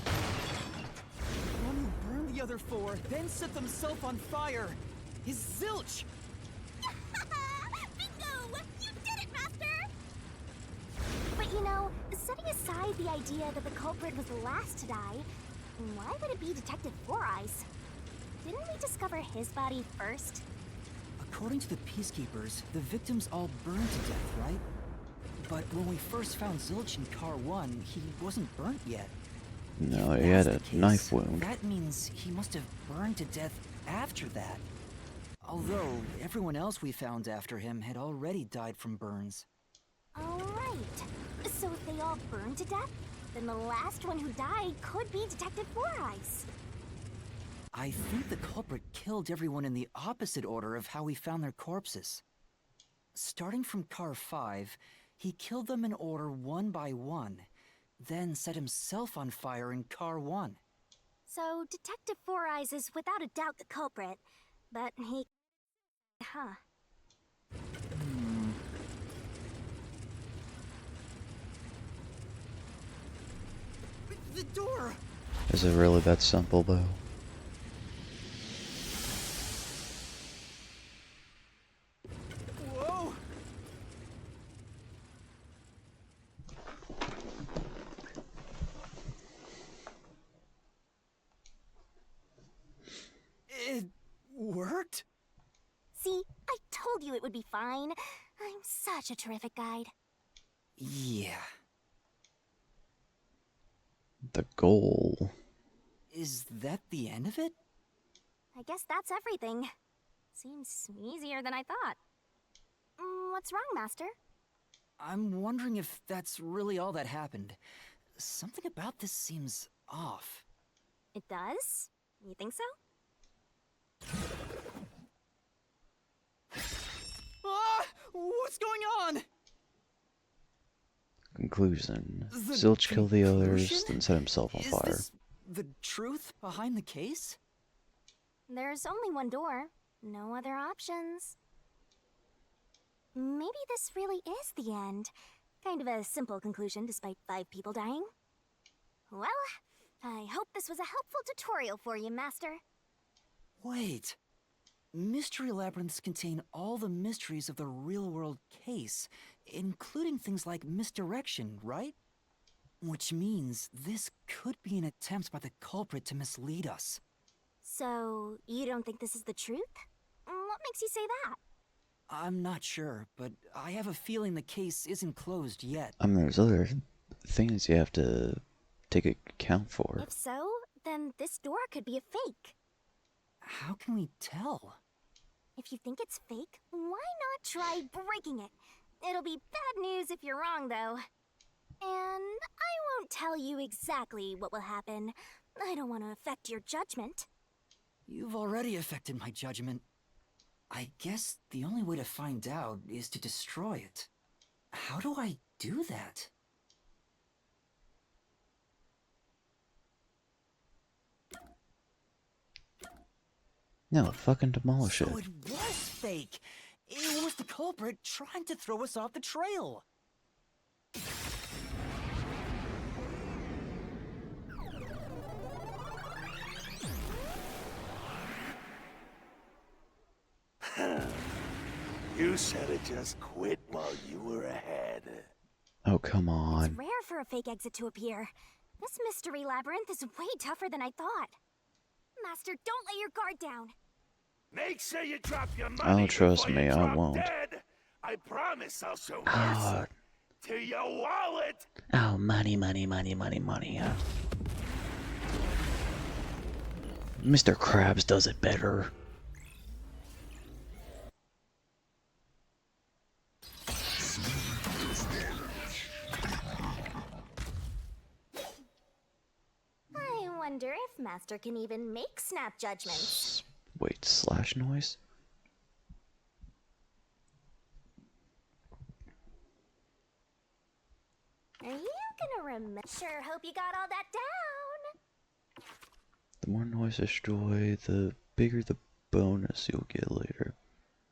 The one who burned the other 4, then set themselves on fire, is Zilch. Bingo! You did it, Master! But you know, setting aside the idea that the culprit was the last to die, why would it be Detective Four Eyes? Didn't we discover his body first? According to the Peacekeepers, the victims all burned to death, right? But when we first found Zilch in Car 1, he wasn't burnt yet. No, If he had that's a the case, knife wound. That means he must have burned to death after that. Although, everyone else we found after him had already died from burns. Alright. So if they all burned to death, then the last one who died could be Detective Four Eyes. I think the culprit killed everyone in the opposite order of how we found their corpses. Starting from Car 5, he killed them in order one by one, then set himself on fire in Car 1. So Detective Four Eyes is without a doubt the culprit, but he... Huh. The door! Is it really that simple, though? Whoa! It worked? See, I told you it would be fine. I'm such a terrific guide. Yeah. The goal. Is that the end of it? I guess that's everything. Seems easier than I thought. What's wrong, Master? I'm wondering if that's really all that happened. Something about this seems off. It does? You think so? Ah! What's going on? Conclusion. The Zilch killed the others, conclusion? then set himself on Is fire. this the truth behind the case? There's only one door. No other options. Maybe this really is the end. Kind of a simple conclusion despite 5 people dying. Well, I hope this was a helpful tutorial for you, Master. Wait. Mystery labyrinths contain all the mysteries of the real-world case, including things like misdirection, right? Which means this could be an attempt by the culprit to mislead us. So, you don't think this is the truth? What makes you say that? I'm not sure, but I have a feeling the case isn't closed yet. There's other things you have to take account for. If so, then this door could be a fake. How can we tell? If you think it's fake, why not try breaking it? It'll be bad news if you're wrong, though. And I won't tell you exactly what will happen. I don't want to affect your judgment. You've already affected my judgment. I guess the only way to find out is to destroy it. How do I do that? No, fucking demolish So it. it was fake! It was the culprit trying to throw us off the trail! You should have just quit while you were ahead. Oh, come It's on. rare for a fake exit to appear. This mystery labyrinth is way tougher than I thought. Master, don't let your guard down. Make sure you drop your money. Oh, trust before you me, I drop won't. Dead. I promise I'll show Oh, mercy to your wallet. oh, money, money, money, money, money. Mr. Krabs does it better. I wonder if Master can even make snap judgments. Wait, slash noise? Are you gonna remember? Sure hope you got all that down. The more noise destroy, the bigger the bonus you'll get later.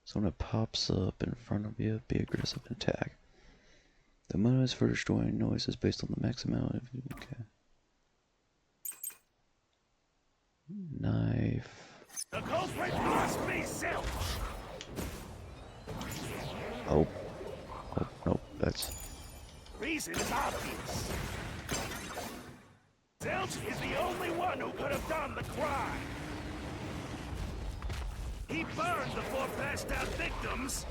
So when it pops up in front of you, be aggressive and attack. The bonus for destroying noise is based on the max amount of... Okay. Knife. The culprit must be Zilch. Oh. Oh, no, that's... Reason is obvious. Zilch is the only one who could have done the crime. He burned the 4 passed out victims,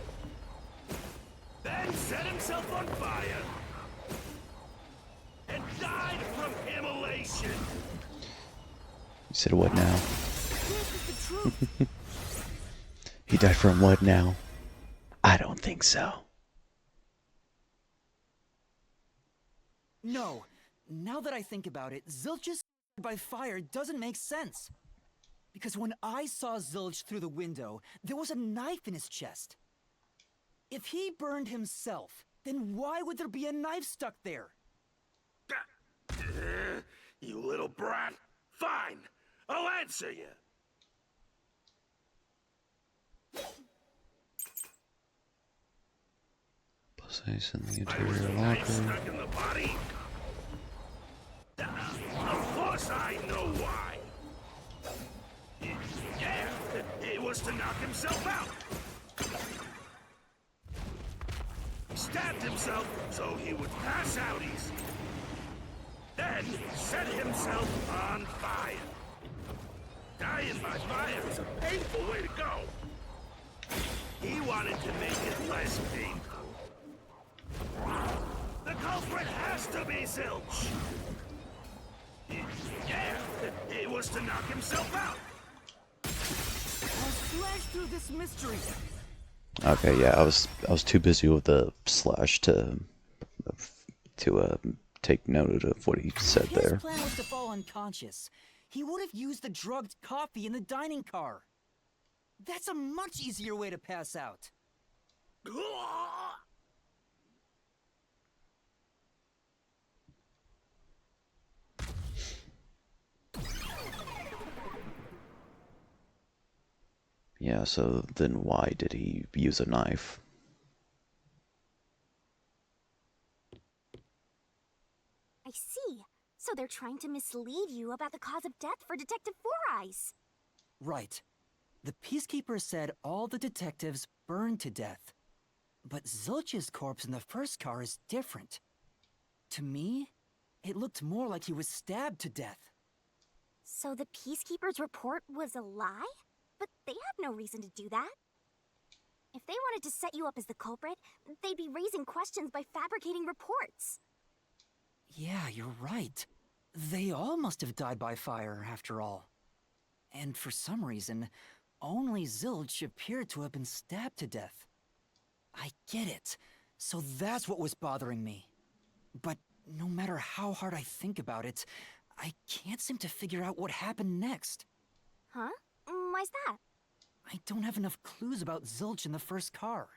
then set himself on fire, and died from immolation. You said what now? This is the truth. He died from what now? I don't think so. No. Now that I think about it, Zilch's by fire doesn't make sense. Because when I saw Zilch through the window, there was a knife in his chest. If he burned himself, then why would there be a knife stuck there? You little brat. Fine. I'll answer you. Place in the Was interior the knife locker. stuck in the body? Of course I know why. Yeah, it was to knock himself out. He stabbed himself so he would pass out easy. Then set himself on fire. Dying by fire is a painful way to go. He wanted to make it less painful. The culprit has to be Zilch. Yeah, it was to knock himself out. I'll slash through this mystery. Okay, yeah, I was too busy with the slash to take note of what he said If his there. plan was to fall unconscious, he would have used the drugged coffee in the dining car. That's a much easier way to pass out. Yeah, so then why did he use a knife? I see. So they're trying to mislead you about the cause of death for Detective Four Eyes. Right. The Peacekeeper said all the detectives burned to death. But Zilch's corpse in the first car is different. To me, it looked more like he was stabbed to death. So the Peacekeeper's report was a lie? But they have no reason to do that. If they wanted to set you up as the culprit, they'd be raising questions by fabricating reports. Yeah, you're right. They all must have died by fire, after all. And for some reason, only Zilch appeared to have been stabbed to death. I get it. So that's what was bothering me. But no matter how hard I think about it, I can't seem to figure out what happened next. Huh? Why's that? I don't have enough clues about Zilch in the first car.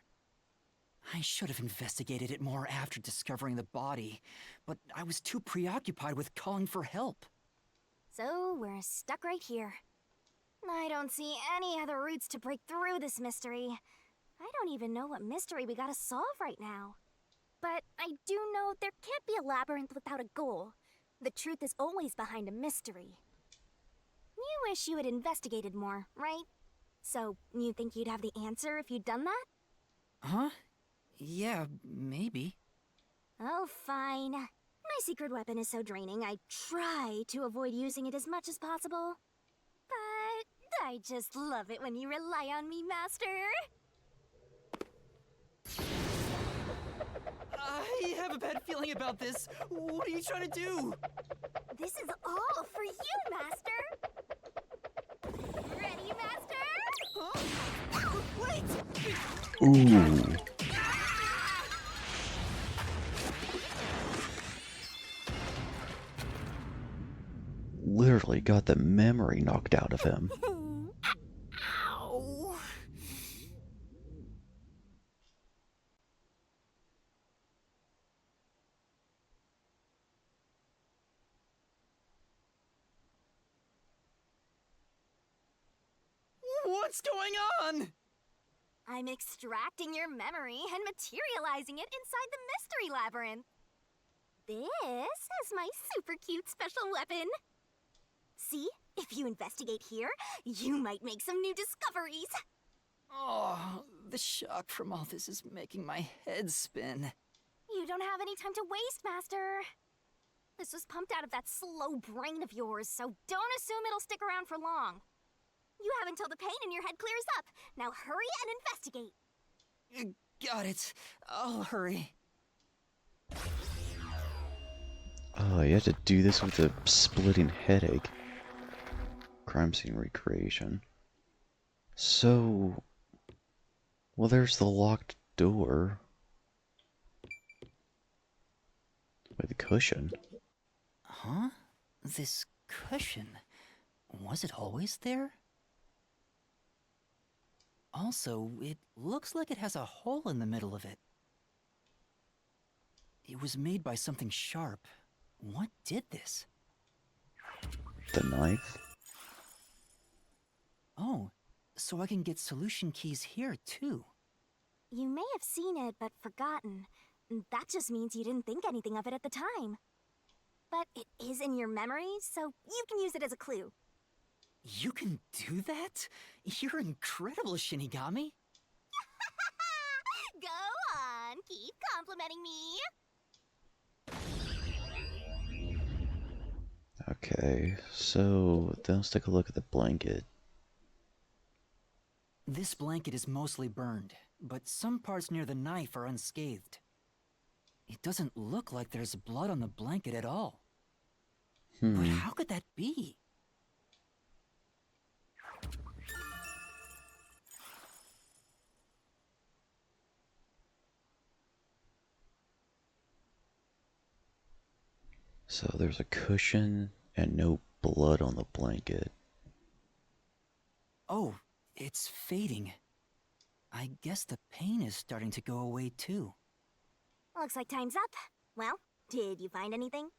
I should have investigated it more after discovering the body, but I was too preoccupied with calling for help. So we're stuck right here. I don't see any other routes to break through this mystery. I don't even know what mystery we gotta solve right now. But I do know there can't be a labyrinth without a goal. The truth is always behind a mystery. You wish you had investigated more, right? So, you think you'd have the answer if you'd done that? Huh? Yeah, maybe. Oh, fine. My secret weapon is so draining, I try to avoid using it as much as possible. But I just love it when you rely on me, Master. I have a bad feeling about this. What are you trying to do? This is all for you, Master! Ready, Master? Huh? Wait! Ooh. Literally got the memory knocked out of him. Ow! What's going on? I'm extracting your memory and materializing it inside the mystery labyrinth. This is my super cute special weapon. See, if you investigate here, you might make some new discoveries. Oh, the shock from all this is making my head spin. You don't have any time to waste, Master. This was pumped out of that slow brain of yours, so don't assume it'll stick around for long. You have until the pain in your head clears up. Now hurry and investigate. Got it. I'll hurry. Oh, you had to do this with a splitting headache. Crime scene recreation. So, Well, there's the locked door. With the cushion. Huh? This cushion. Was it always there? Also, it looks like it has a hole in the middle of it. It was made by something sharp. What did this? The knife? Oh, so I can get solution keys here too. You may have seen it, but forgotten. That just means you didn't think anything of it at the time. But it is in your memories, so you can use it as a clue. You can do that? You're incredible, Shinigami. Go on, keep complimenting me. Okay, so then let's take a look at the blanket. This blanket is mostly burned, but some parts near the knife are unscathed. It doesn't look like there's blood on the blanket at all. But how could that be? So there's a cushion and no blood on the blanket. Oh, it's fading. I guess the pain is starting to go away too. Looks like time's up. Well, did you find anything?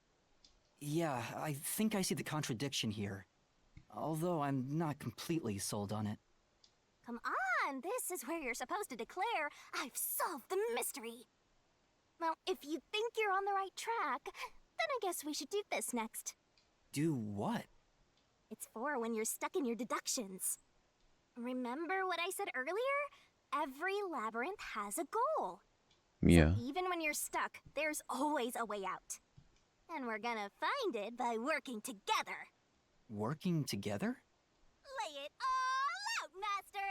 Yeah, I think I see the contradiction here. Although I'm not completely sold on it. Come on, this is where you're supposed to declare, I've solved the mystery. Well, if you think you're on the right track, then I guess we should do this next. Do what? It's for when you're stuck in your deductions. Remember what I said earlier? Every labyrinth has a goal. Yeah. So even when you're stuck, there's always a way out. And we're gonna find it by working together. Working together? Lay it all out, Master!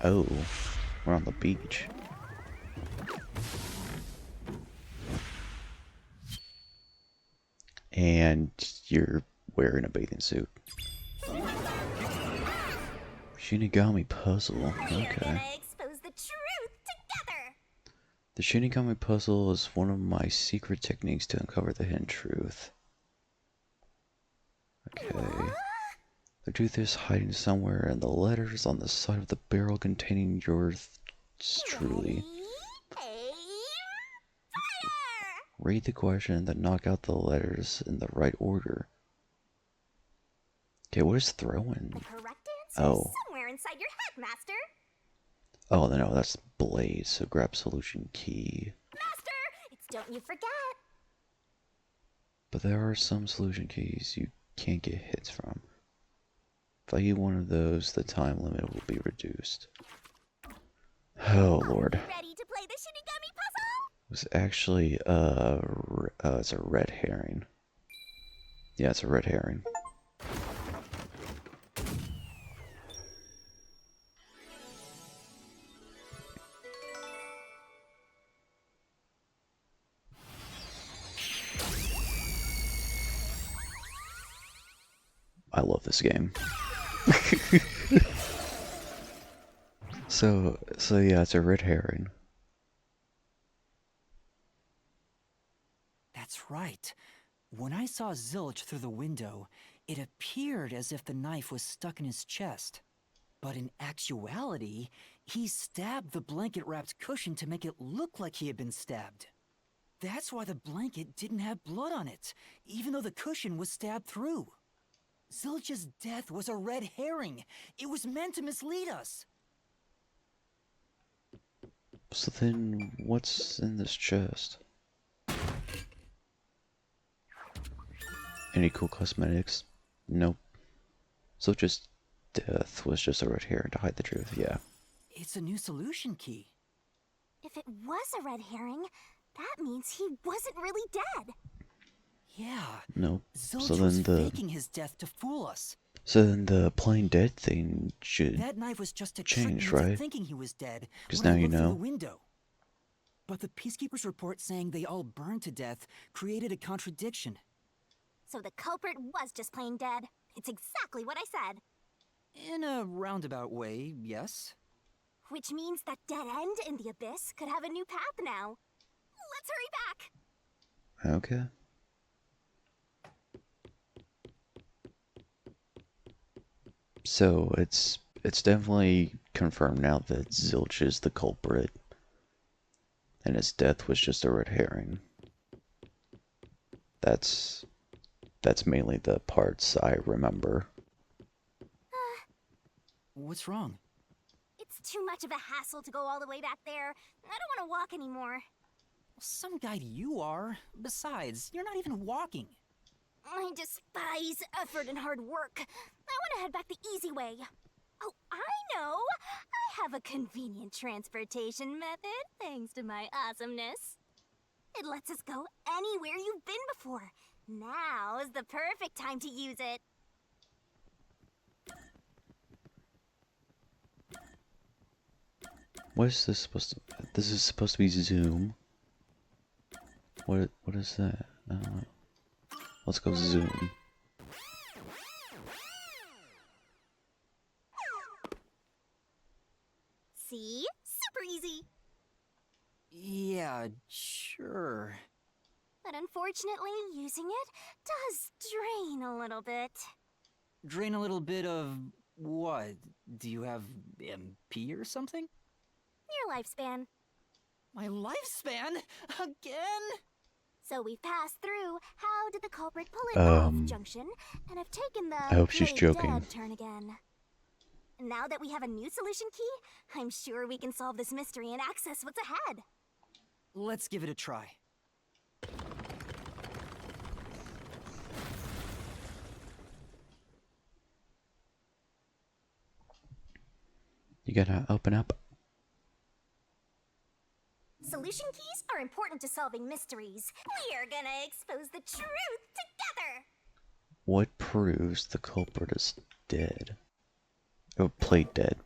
Oh, we're on the beach. And you're wearing a bathing suit. Shinigami puzzle. We're Okay. gonna expose the truth together! The Shinigami puzzle is one of my secret techniques to uncover the hidden truth. Okay. The truth is hiding somewhere in the letters on the side of the barrel containing yours truly. Ready, aim, fire! Read the question, then knock out the letters in the right order. Okay, what is throwing? The correct answer Oh. is somewhere inside your head, Master! Oh, no, that's blade, so grab solution key. Master! It's don't you forget! But there are some solution keys you can't get hits from. If I use one of those, the time limit will be reduced. Oh, Lord. Ready to play the Shinigami puzzle? It was actually, it's a red herring. Yeah, it's a red herring. I love this game. So yeah, it's a red herring. That's right. When I saw Zilch through the window, it appeared as if the knife was stuck in his chest. But in actuality, he stabbed the blanket-wrapped cushion to make it look like he had been stabbed. That's why the blanket didn't have blood on it, even though the cushion was stabbed through. Zilch's death was a red herring. It was meant to mislead us. So then, what's in this chest? Any cool cosmetics? Nope. So just death was just a red herring to hide the truth, yeah. It's a new solution key. If it was a red herring, that means he wasn't really dead. Yeah. Nope. Zilch So was then faking his death to fool us. the plain dead thing should... That knife was just to change, trick me right? into thinking he was dead 'Cause when I now you looked through know. the window. But the Peacekeeper's report saying they all burned to death created a contradiction. So the culprit was just plain dead. It's exactly what I said. In a roundabout way, yes. Which means that dead end in the abyss could have a new path now. Let's hurry back! Okay. So it's definitely confirmed now that Zilch is the culprit, and his death was just a red herring. That's mainly the parts I remember. What's wrong? It's too much of a hassle to go all the way back there. I don't want to walk anymore. Some guide you are. Besides, you're not even walking. I despise effort and hard work. I want to head back the easy way. Oh, I know! I have a convenient transportation method, thanks to my awesomeness. It lets us go anywhere you've been before. Now is the perfect time to use it. What is this supposed to? This is supposed to be Zoom. What is that? I don't know. Let's go Zoom. See? Super easy. Yeah, sure. But unfortunately, using it does drain a little bit. Drain a little bit of what? Do you have MP or something? Your lifespan. My lifespan? Again? So we've passed through how did the culprit pull it off junction and have taken the I hope she's play joking. dead turn again. Now that we have a new solution key, I'm sure we can solve this mystery and access what's ahead. Let's give it a try. You gotta open up. Solution keys are important to solving mysteries. We are gonna expose the truth together! What proves the culprit is dead? Oh, played dead.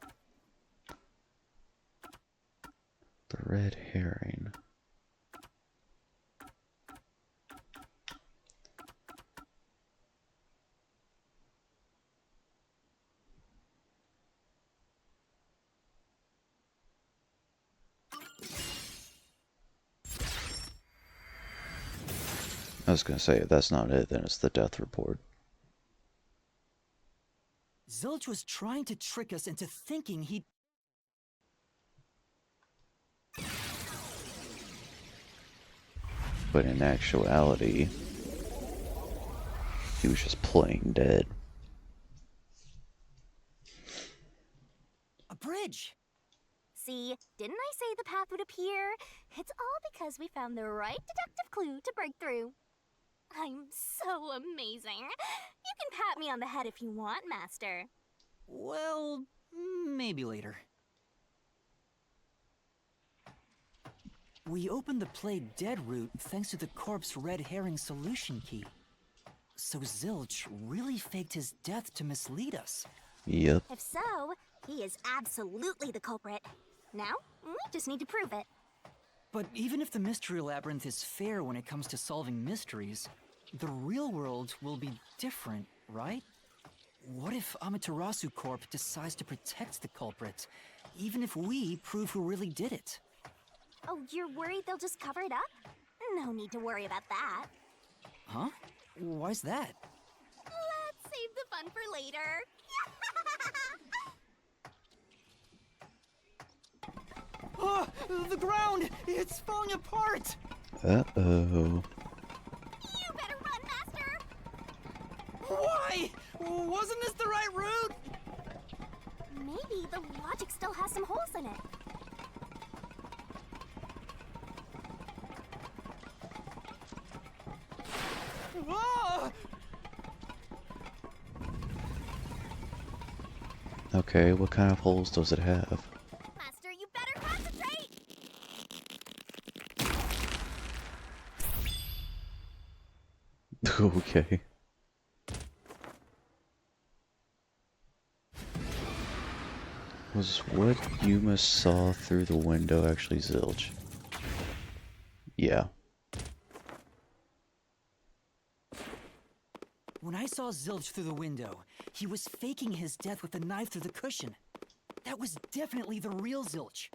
The red herring. I was gonna say, if that's not it, then it's the death report. Zilch was trying to trick us into thinking he'd... But in actuality, he was just playing dead. A bridge! See, didn't I say the path would appear? It's all because we found the right deductive clue to break through. I'm so amazing. You can pat me on the head if you want, Master. Well, maybe later. We opened the play dead route thanks to the corpse red herring solution key. So Zilch really faked his death to mislead us. Yep. If so, he is absolutely the culprit. Now, we just need to prove it. But even if the Mystery Labyrinth is fair when it comes to solving mysteries, the real world will be different, right? What if Amaterasu Corp decides to protect the culprit, even if we prove who really did it? Oh, you're worried they'll just cover it up? No need to worry about that. Huh? Why's that? Let's save the fun for later. Oh, the ground! It's falling apart! Uh-oh. You better run, Master! Why? Wasn't this the right route? Maybe the logic still has some holes in it. Whoa! Okay, what kind of holes does it have? Master, you better concentrate! Okay. Was what Yuma saw through the window actually Zilch? Yeah. When I saw Zilch through the window, he was faking his death with a knife through the cushion. That was definitely the real Zilch.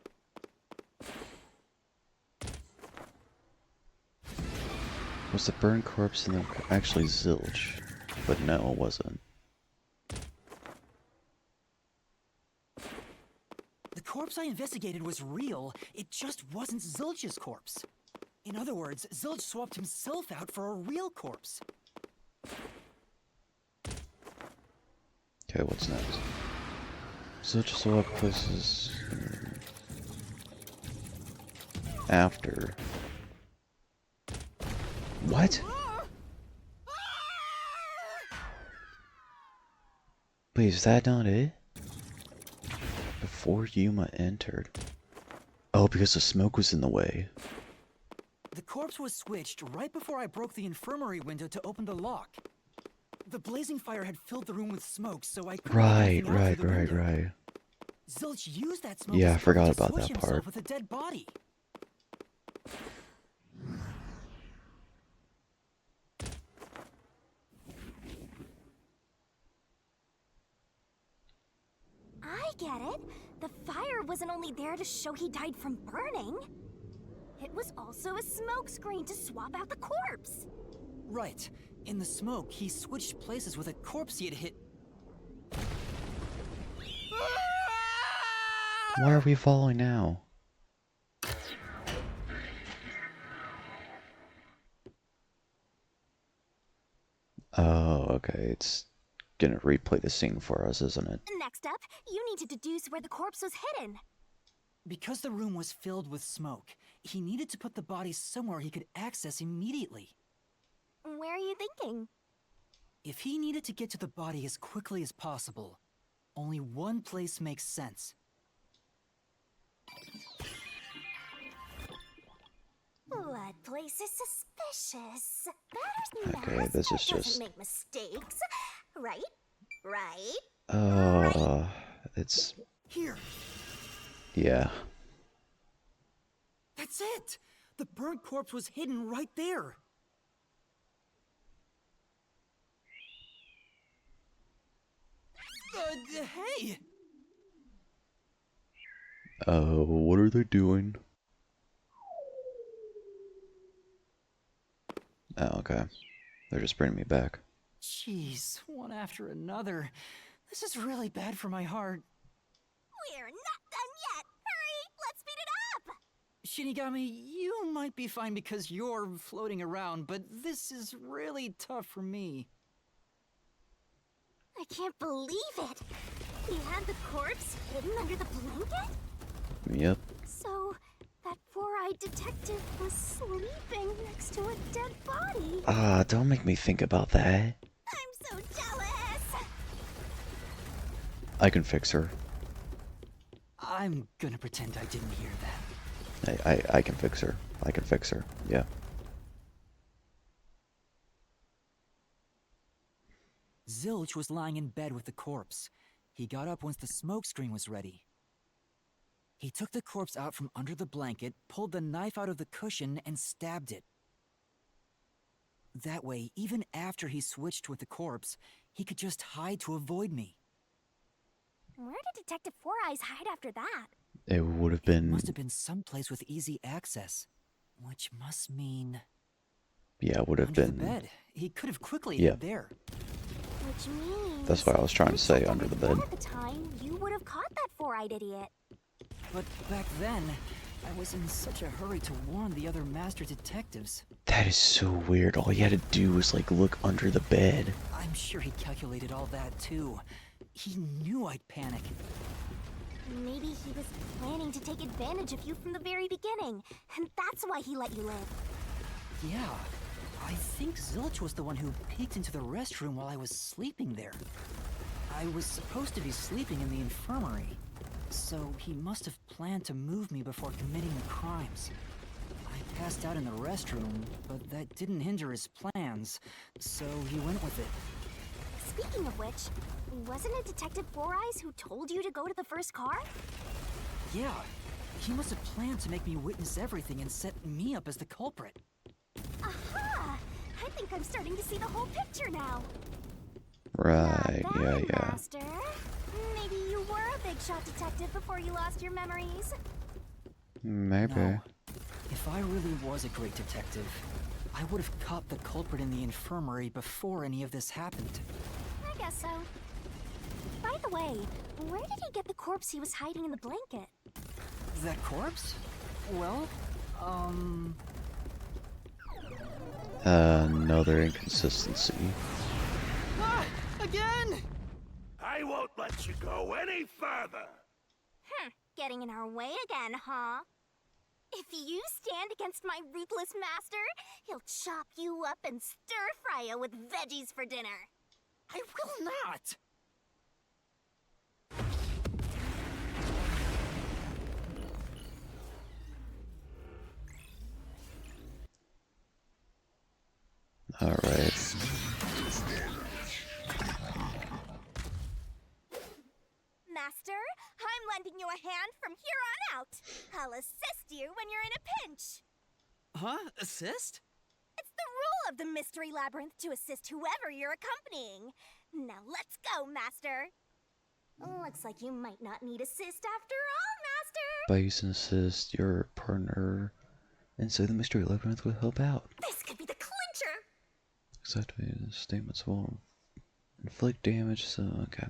Was the burned corpse in the actually Zilch? But no, it wasn't. The corpse I investigated was real, it just wasn't Zilch's corpse. In other words, Zilch swapped himself out for a real corpse. Okay, what's next? Zilch swap places after. What? Wait, is that not it? Before Yuma entered. Oh, because the smoke was in the way. The corpse was switched right before I broke the infirmary window to open the lock. The blazing fire had filled the room with smoke, so I couldn't get anything out through the window. Right. Zilch used that smoke Yeah, I as forgot to about switch that himself part. with a dead body. I get it. The fire wasn't only there to show he died from burning. It was also a smokescreen to swap out the corpse. Right. In the smoke, he switched places with a corpse he had hit. Why are we following now? Oh, okay. It's gonna replay the scene for us, isn't it? Next up, you need to deduce where the corpse was hidden. Because the room was filled with smoke, he needed to put the body somewhere he could access immediately. Where are you thinking? If he needed to get to the body as quickly as possible, only one place makes sense. What place is suspicious? Batter's Okay, mask this is doesn't just- make mistakes, right? Right? It's... Here! yeah. That's it! The burnt corpse was hidden right there! Hey! What are they doing? Oh, okay. They're just bringing me back. Jeez, one after another. This is really bad for my heart. We're not done yet! Hurry! Let's speed it up! Shinigami, you might be fine because you're floating around, but this is really tough for me. I can't believe it! We had the corpse hidden under the blanket? Yep. So, that four-eyed detective was sleeping next to a dead body. Ah, don't make me think about that. I'm so jealous! I can fix her. I'm gonna pretend I didn't hear that. I can fix her. I can fix her. Yeah. Zilch was lying in bed with the corpse. He got up once the smoke screen was ready. He took the corpse out from under the blanket, pulled the knife out of the cushion, and stabbed it. That way, even after he switched with the corpse, he could just hide to avoid me. Where did Detective Four Eyes hide after that? It would have been... Must have been someplace with easy access, which must mean yeah, it would have under been... the bed. He could have quickly Yeah. hid there. Which means... That's what I was trying to if say, you'd under the done it bed. At the time, you would have caught that four-eyed idiot. But back then, I was in such a hurry to warn the other master detectives. That is so weird. All he had to do was, like, look under the bed. I'm sure he calculated all that too. He knew I'd panic. Maybe he was planning to take advantage of you from the very beginning, and that's why he let you live. Yeah, I think Zilch was the one who peeked into the restroom while I was sleeping there. I was supposed to be sleeping in the infirmary, so he must have planned to move me before committing the crimes. I passed out in the restroom, but that didn't hinder his plans, so he went with it. Speaking of which, wasn't it Detective Four Eyes who told you to go to the first car? Yeah, He must have planned to make me witness everything and set me up as the culprit. Aha! I think I'm starting to see the whole picture now. Right, Not yeah, bad, yeah. Master. Maybe you were a big shot detective before you lost your memories. Maybe. No. If I really was a great detective, I would have caught the culprit in the infirmary before any of this happened. I guess so. By the way, where did he get the corpse he was hiding in the blanket? That corpse? Well, Another inconsistency. Ah! Again! I won't let you go any further. Getting in our way again, huh? If you stand against my ruthless master, he'll chop you up and stir-fry you with veggies for dinner. I will not! Alright. Master, I'm lending you a hand from here on out. I'll assist you when you're in a pinch. Huh? Assist? It's the rule of the Mystery Labyrinth to assist whoever you're accompanying. Now let's go, Master. Looks like you might not need assist after all, Master. By using assist, your partner inside the mystery labyrinth will help out. This could be the clincher. Exactly, the statements will inflict damage, so okay.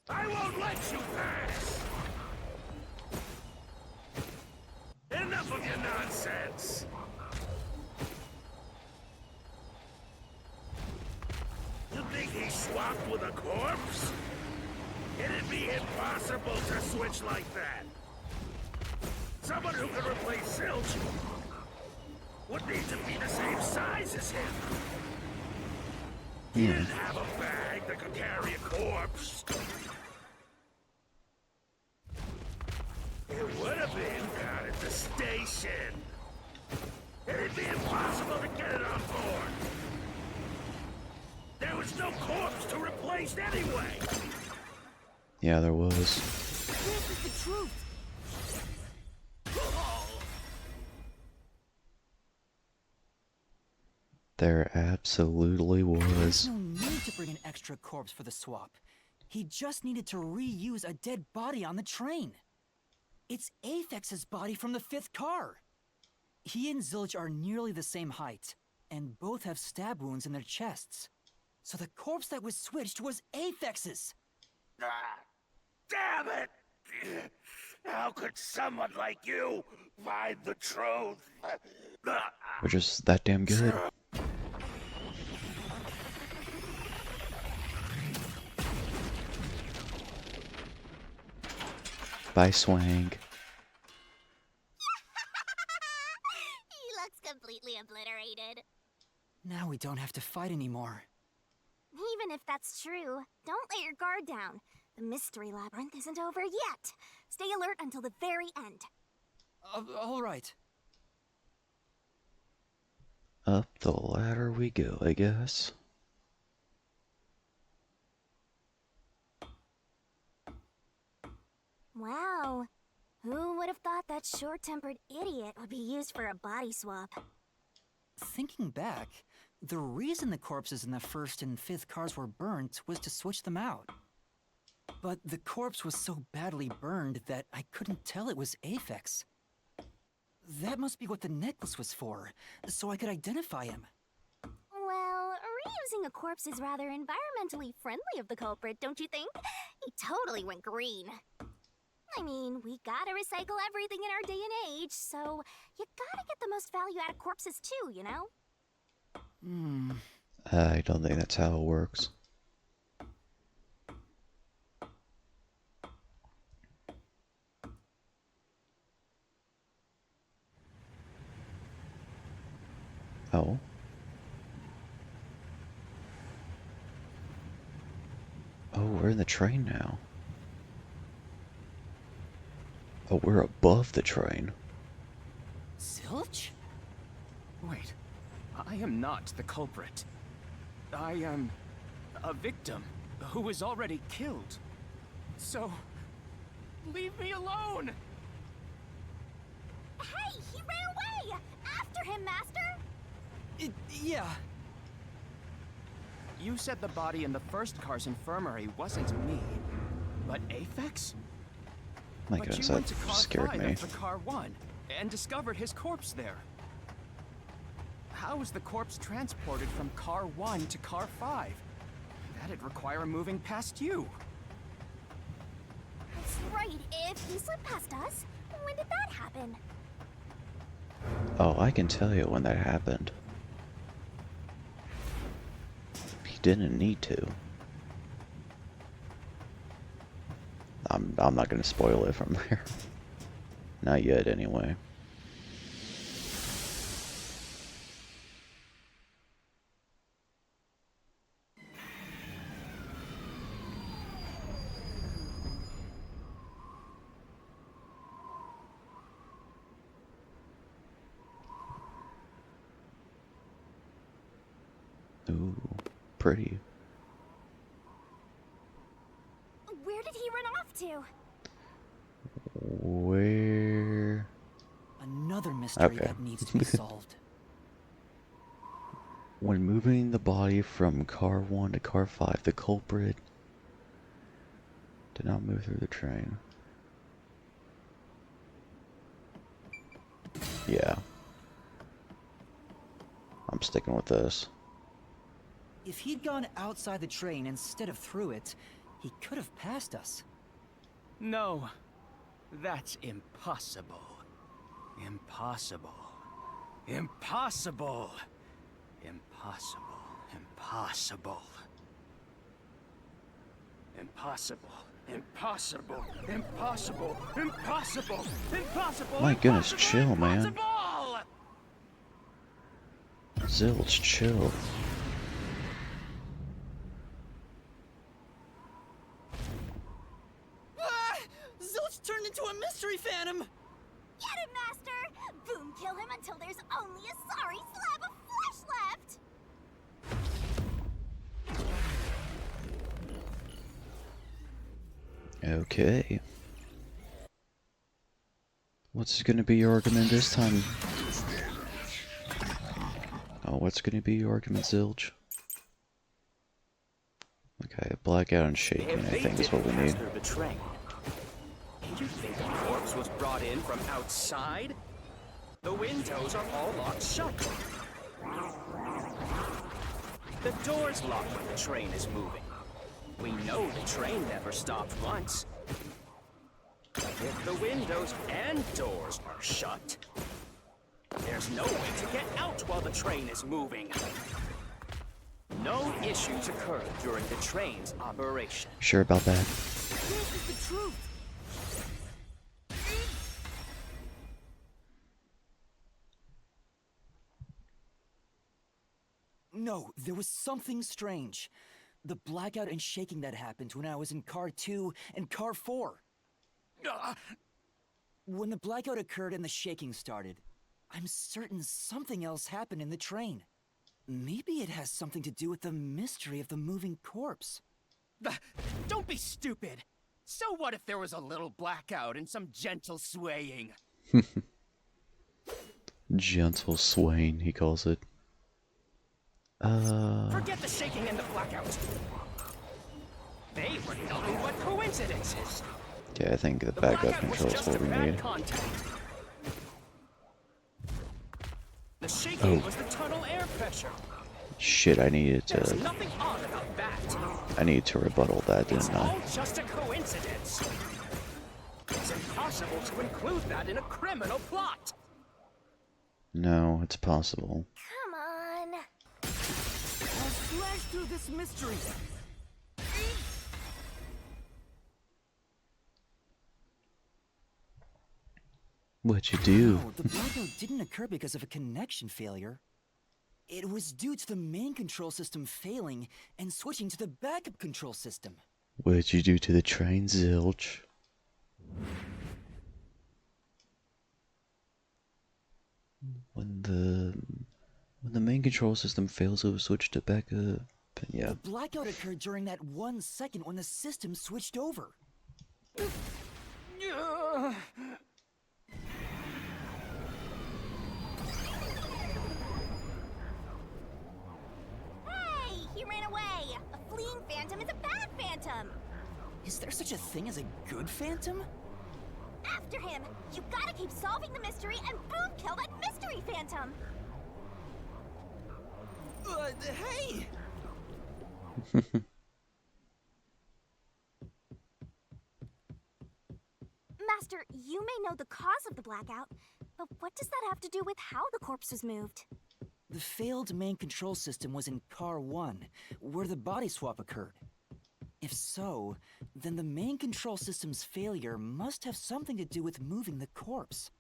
I won't let you pass! Enough of your nonsense! You think he's swapped with a corpse? It'd be impossible to switch like that. Someone who could replace Zilch would need to be the same size as him. He didn't have a bag that could carry a corpse. It would have been down at the station. It'd be impossible to get it on board. There was no corpse to replace anyway. Yeah, there was. This is the truth! There absolutely was. No need to bring an extra corpse for the swap. He just needed to reuse a dead body on the train. It's Aphex's body from the 5th car. He and Zilch are nearly the same height, and both have stab wounds in their chests. So the corpse that was switched was Aphex's. Damn it! How could someone like you find the truth? We're just that damn good. Bye, Swank. He looks completely obliterated. Now we don't have to fight anymore. Even if that's true, don't let your guard down. The Mystery Labyrinth isn't over yet. Stay alert until the very end. All right. Up the ladder we go, I guess. Wow. Who would have thought that short-tempered idiot would be used for a body swap? Thinking back, the reason the corpses in the 1st and 5th cars were burnt was to switch them out. But the corpse was so badly burned that I couldn't tell it was Aphex. That must be what the necklace was for, so I could identify him. Well, reusing a corpse is rather environmentally friendly of the culprit, don't you think? He totally went green. I mean, we gotta recycle everything in our day and age, so you gotta get the most value out of corpses too, you know? I don't think that's how it works. Oh. Oh, we're in the train now. Oh, we're above the train. Zilch? Wait, I am not the culprit. I am a victim who was already killed. So, leave me alone! Hey, he ran away! After him, Master! Yeah. You said the body in the first car's infirmary wasn't me, but Aphex? My But goodness, you went that to car scared 5 me. after car 1 and discovered his corpse there. How was the corpse transported from car 1 to car 5? That'd require moving past you. That's right, if he slipped past us, when did that happen? Oh, I can tell you when that happened. He didn't need to. I'm not gonna spoil it from there. Not yet, anyway. Ooh, pretty. Where did he run off to? Where? Another mystery Okay. that needs to be solved. When moving the body from car 1 to car 5, the culprit did not move through the train. Yeah. I'm sticking with this. If he'd gone outside the train instead of through it, he could have passed us. No, that's impossible. Impossible. Impossible. Impossible. Impossible. Impossible. Impossible. Impossible. Impossible. Impossible. My goodness, Impossible, chill, man. impossible! Zilch, chill. Ah! Zilch turned into a mystery phantom! Get him, Master! Boom, kill him until there's only a sorry slab of flesh left! Okay. What's gonna be your argument this time? Oh, what's gonna be your argument, Zilch? Okay, blackout and shaking, I think is what we need. The train. You think the corpse was brought in from outside? The windows are all locked shut. The door's locked when the train is moving. We know the train never stopped once. If the windows and doors are shut, there's no way to get out while the train is moving. No issues occurred during the train's operation. Sure about that? This is the truth! No, there was something strange. The blackout and shaking that happened when I was in car 2 and car 4. When the blackout occurred and the shaking started, I'm certain something else happened in the train. Maybe it has something to do with the mystery of the moving corpse. Don't be stupid. So what if there was a little blackout and some gentle swaying? Gentle swaying, he calls it. Forget the shaking and the blackout. They were nothing but coincidences. Yeah, I think the The backup blackout was control is just what a we bad need. contact. The shaking Oh. was the tunnel air pressure. Shit, I needed There's to. nothing odd about that. I need to rebuttal that, It's didn't all I? just a coincidence. It's impossible to include that in a criminal plot. No, it's possible. Come on. I'll slash through this mystery! What'd you do? No, the blackout didn't occur because of a connection failure. It was due to the main control system failing and switching to the backup control system. What'd you do to the train, Zilch? When the main control system fails, it will switch to backup. Yeah. The blackout occurred during that 1 second when the system switched over. Hey, he ran away. A fleeing phantom is a bad phantom. Is there such a thing as a good phantom? After him. You gotta keep solving the mystery and boom, kill that mystery phantom. Hey! Master, you may know the cause of the blackout, but what does that have to do with how the corpse was moved? The failed main control system was in Car 1, where the body swap occurred. If so, then the main control system's failure must have something to do with moving the corpse.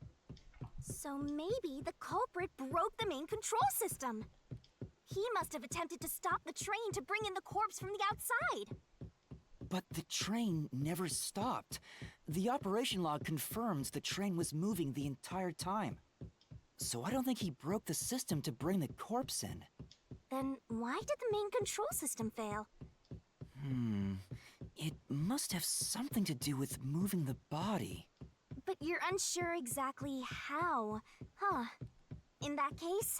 So maybe the culprit broke the main control system. He must have attempted to stop the train to bring in the corpse from the outside. But the train never stopped. The operation log confirms the train was moving the entire time. So I don't think he broke the system to bring the corpse in. Then why did the main control system fail? It must have something to do with moving the body. But you're unsure exactly how, huh? In that case...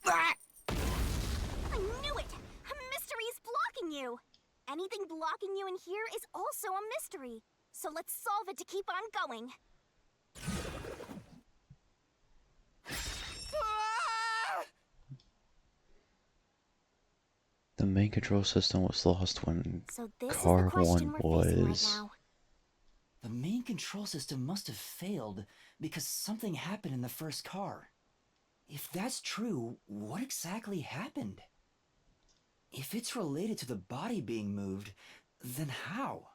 I knew it! A mystery is blocking you! Anything blocking you in here is also a mystery. So let's solve it to keep on going. The main control system was lost when So this Car is the question 1 we're facing right was... now. The main control system must have failed because something happened in the first car. If that's true, what exactly happened? If it's related to the body being moved, then how?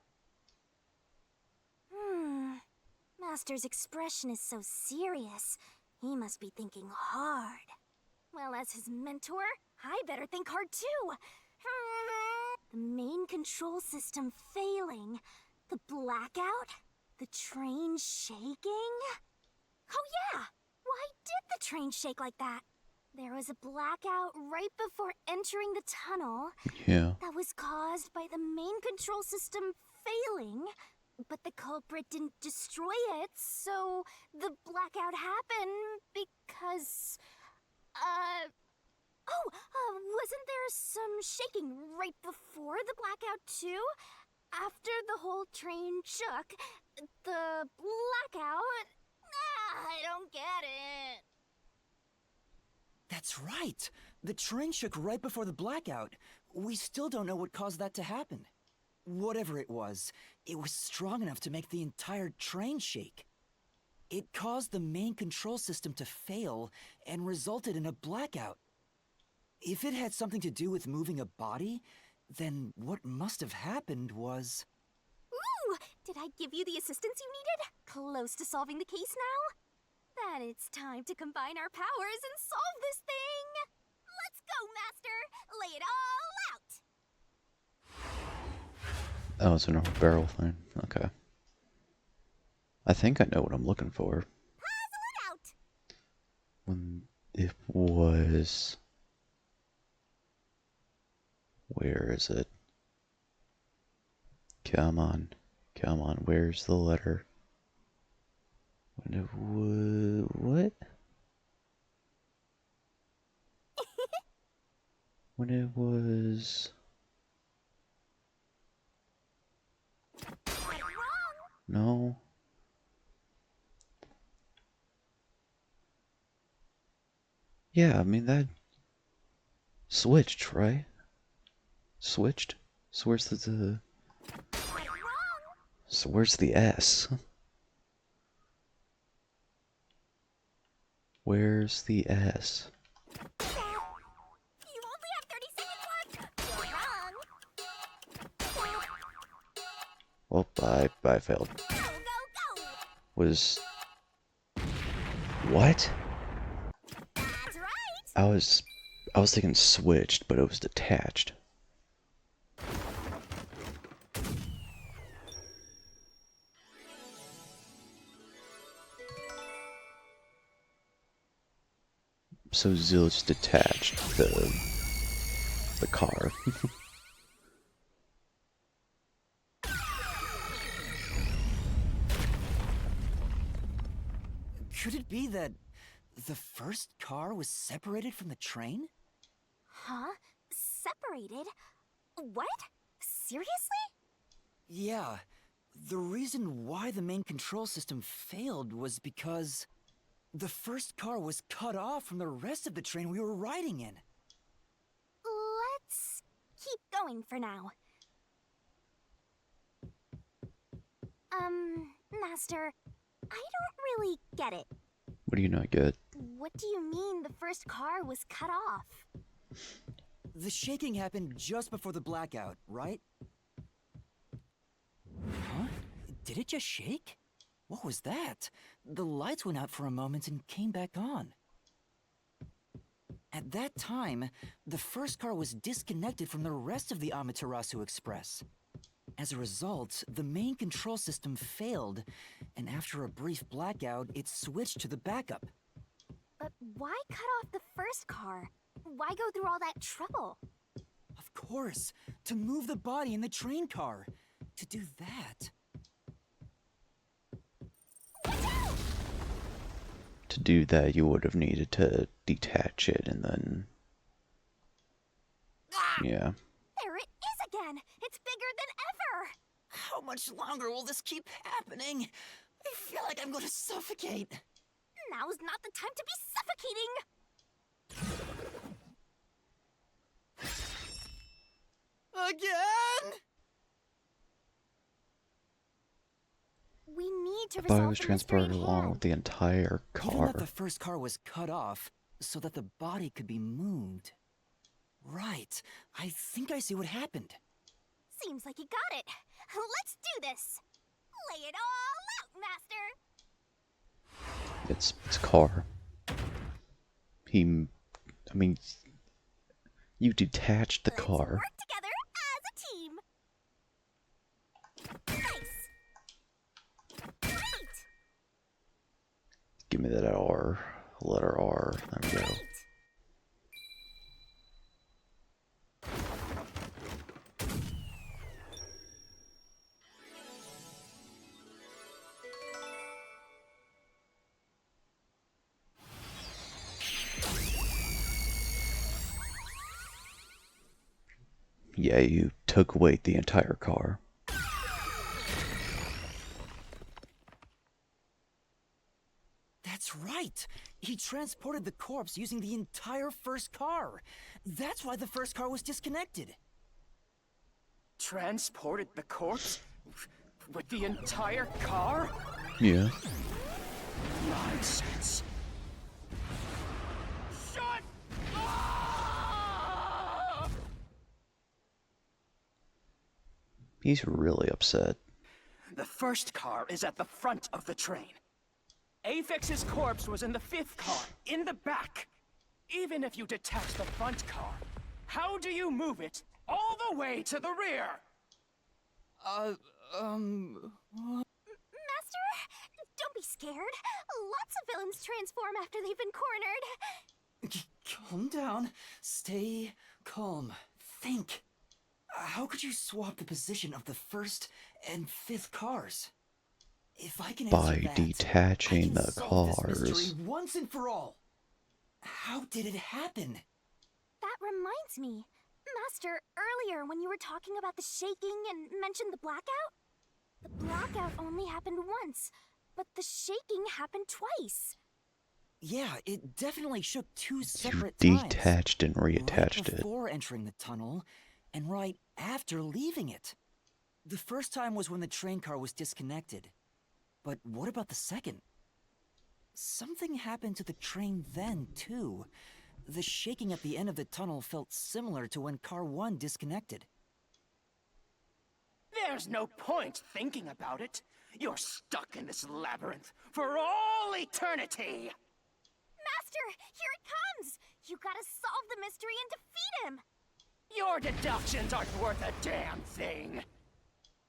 Master's expression is so serious. He must be thinking hard. Well, as his mentor, I better think hard too. The main control system failing. The blackout? The train shaking? Oh yeah! Why did the train shake like that? There was a blackout right before entering the tunnel Yeah. that was caused by the main control system failing, but the culprit didn't destroy it, so the blackout happened because... wasn't there some shaking right before the blackout too? After the whole train shook, the blackout... I don't get it. That's right! The train shook right before the blackout. We still don't know what caused that to happen. Whatever it was strong enough to make the entire train shake. It caused the main control system to fail and resulted in a blackout. If it had something to do with moving a body, then what must have happened was... Ooh! Did I give you the assistance you needed? Close to solving the case now? Then it's time to combine our powers and solve this thing! Let's go, Master! Lay it all out! Oh, it's a normal barrel thing. Okay. I think I know what I'm looking for. Puzzle it out! When it was... Where is it? Come on. Come on, where's the letter? When it was... What? When it was... No. Yeah, I mean that... Switched, right? Switched? So where's the... So where's the S? Where's the S? You only have 30 seconds left! You're wrong! Well, I failed. Go, go, go! Was... What? That's right! I was thinking switched, but it was detached. So Zilch detached the car. Could it be that the first car was separated from the train? Huh? Separated? What? Seriously? Yeah. The reason why the main control system failed was because the first car was cut off from the rest of the train we were riding in. Let's keep going for now. Master, I don't really get it. What do you not get? What do you mean the first car was cut off? The shaking happened just before the blackout, right? Huh? Did it just shake? What was that? The lights went out for a moment and came back on. At that time, the first car was disconnected from the rest of the Amaterasu Express. As a result, the main control system failed, and after a brief blackout, it switched to the backup. But why cut off the first car? Why go through all that trouble? Of course, to move the body in the train car. To do that. To do that, you would have needed to detach it and then... Yeah. There it is again! It's bigger than ever! How much longer will this keep happening? I feel like I'm going to suffocate. Now's not the time to be suffocating! Again? We need to The body resolve was the mystery transported at along hand. with the entire Even car. that the first car was cut off so that the body could be moved. Right. I think I see what happened. Seems like you got it. Let's do this. Lay it all out, Master. It's car. I mean, you detached the Let's car. work together as a team. Nice. Great. Give me that R. Letter R. There we go. Great. Yeah, you took away the entire car. That's right. He transported the corpse using the entire first car. That's why the first car was disconnected. Transported the corpse? With the entire car? Yeah. Nonsense. Shut up! He's really upset. The first car is at the front of the train. Aphex's corpse was in the fifth car, in the back. Even if you detach the front car, how do you move it all the way to the rear? Master, don't be scared. Lots of villains transform after they've been cornered. Calm down. Stay calm. Think. How could you swap the position of the first and fifth cars? If I can answer By that, detaching I can the solve this cars. mystery once and for all. How did it happen? That reminds me. Master, earlier when you were talking about the shaking and mentioned the blackout? The blackout only happened once, but the shaking happened twice. Yeah, it definitely shook two You separate times. detached and Right reattached it. before entering the tunnel, and right after leaving it. The first time was when the train car was disconnected. But what about the second? Something happened to the train then, too. The shaking at the end of the tunnel felt similar to when Car 1 disconnected. There's no point thinking about it. You're stuck in this labyrinth for all eternity. Master, here it comes! You gotta solve the mystery and defeat him! Your deductions aren't worth a damn thing.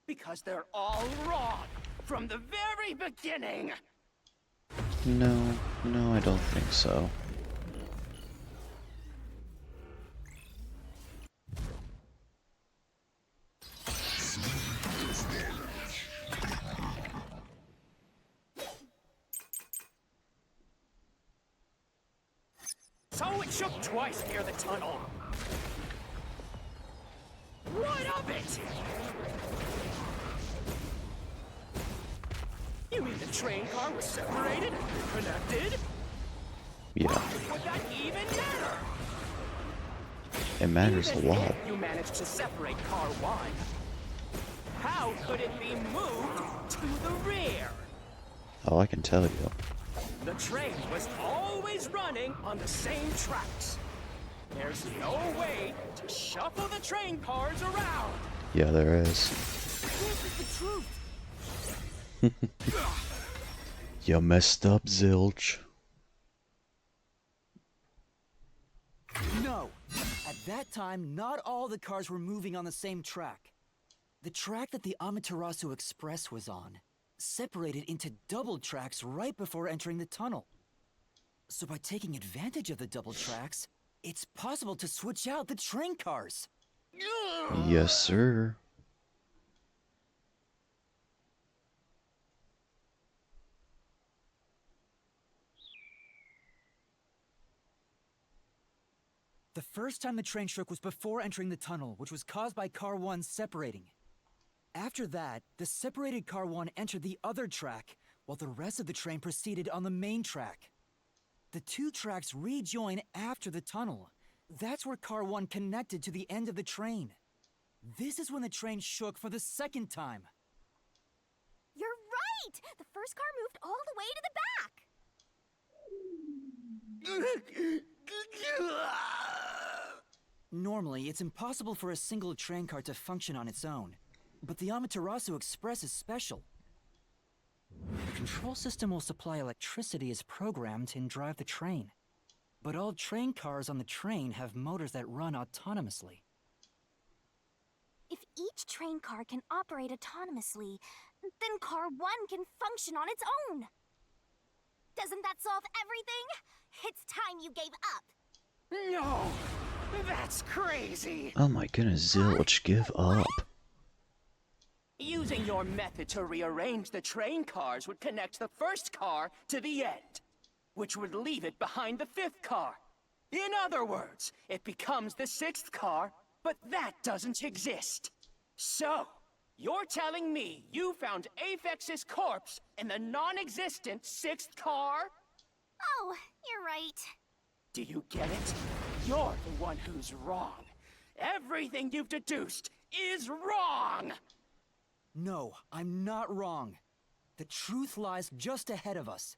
Because they're all wrong from the very beginning. No, I don't think so. know it shook twice near the tunnel. What of it? You mean the train car was separated, connected? Yeah, Would that even matter? it matters a Even lot. if you managed to separate car 1, how could it be moved to the rear? Oh, I can tell you. The train was always running on the same tracks. There's no way to shuffle the train cars around. Yeah, there is. This is the truth. You messed up, Zilch. No! At that time, not all the cars were moving on the same track. The track that the Amaterasu Express was on separated into double tracks right before entering the tunnel. So by taking advantage of the double tracks, it's possible to switch out the train cars. Yes, sir. The first time the train shook was before entering the tunnel, which was caused by Car 1 separating. After that, the separated Car 1 entered the other track, while the rest of the train proceeded on the main track. The two tracks rejoin after the tunnel. That's where Car 1 connected to the end of the train. This is when the train shook for the second time. You're right! The first car moved all the way to the back! Normally, it's impossible for a single train car to function on its own, but the Amaterasu Express is special. The control system will supply electricity as programmed and drive the train. But all train cars on the train have motors that run autonomously. If each train car can operate autonomously, then car 1 can function on its own. Doesn't that solve everything? It's time you gave up. No! That's crazy! Oh my goodness, Zilch, give up. Using your method to rearrange the train cars would connect the first car to the end, which would leave it behind the 5th car. In other words, it becomes the 6th car, but that doesn't exist. So, you're telling me you found Aphex's corpse in the non-existent 6th car? Oh, you're right. Do you get it? You're the one who's wrong. Everything you've deduced is wrong! No, I'm not wrong. The truth lies just ahead of us.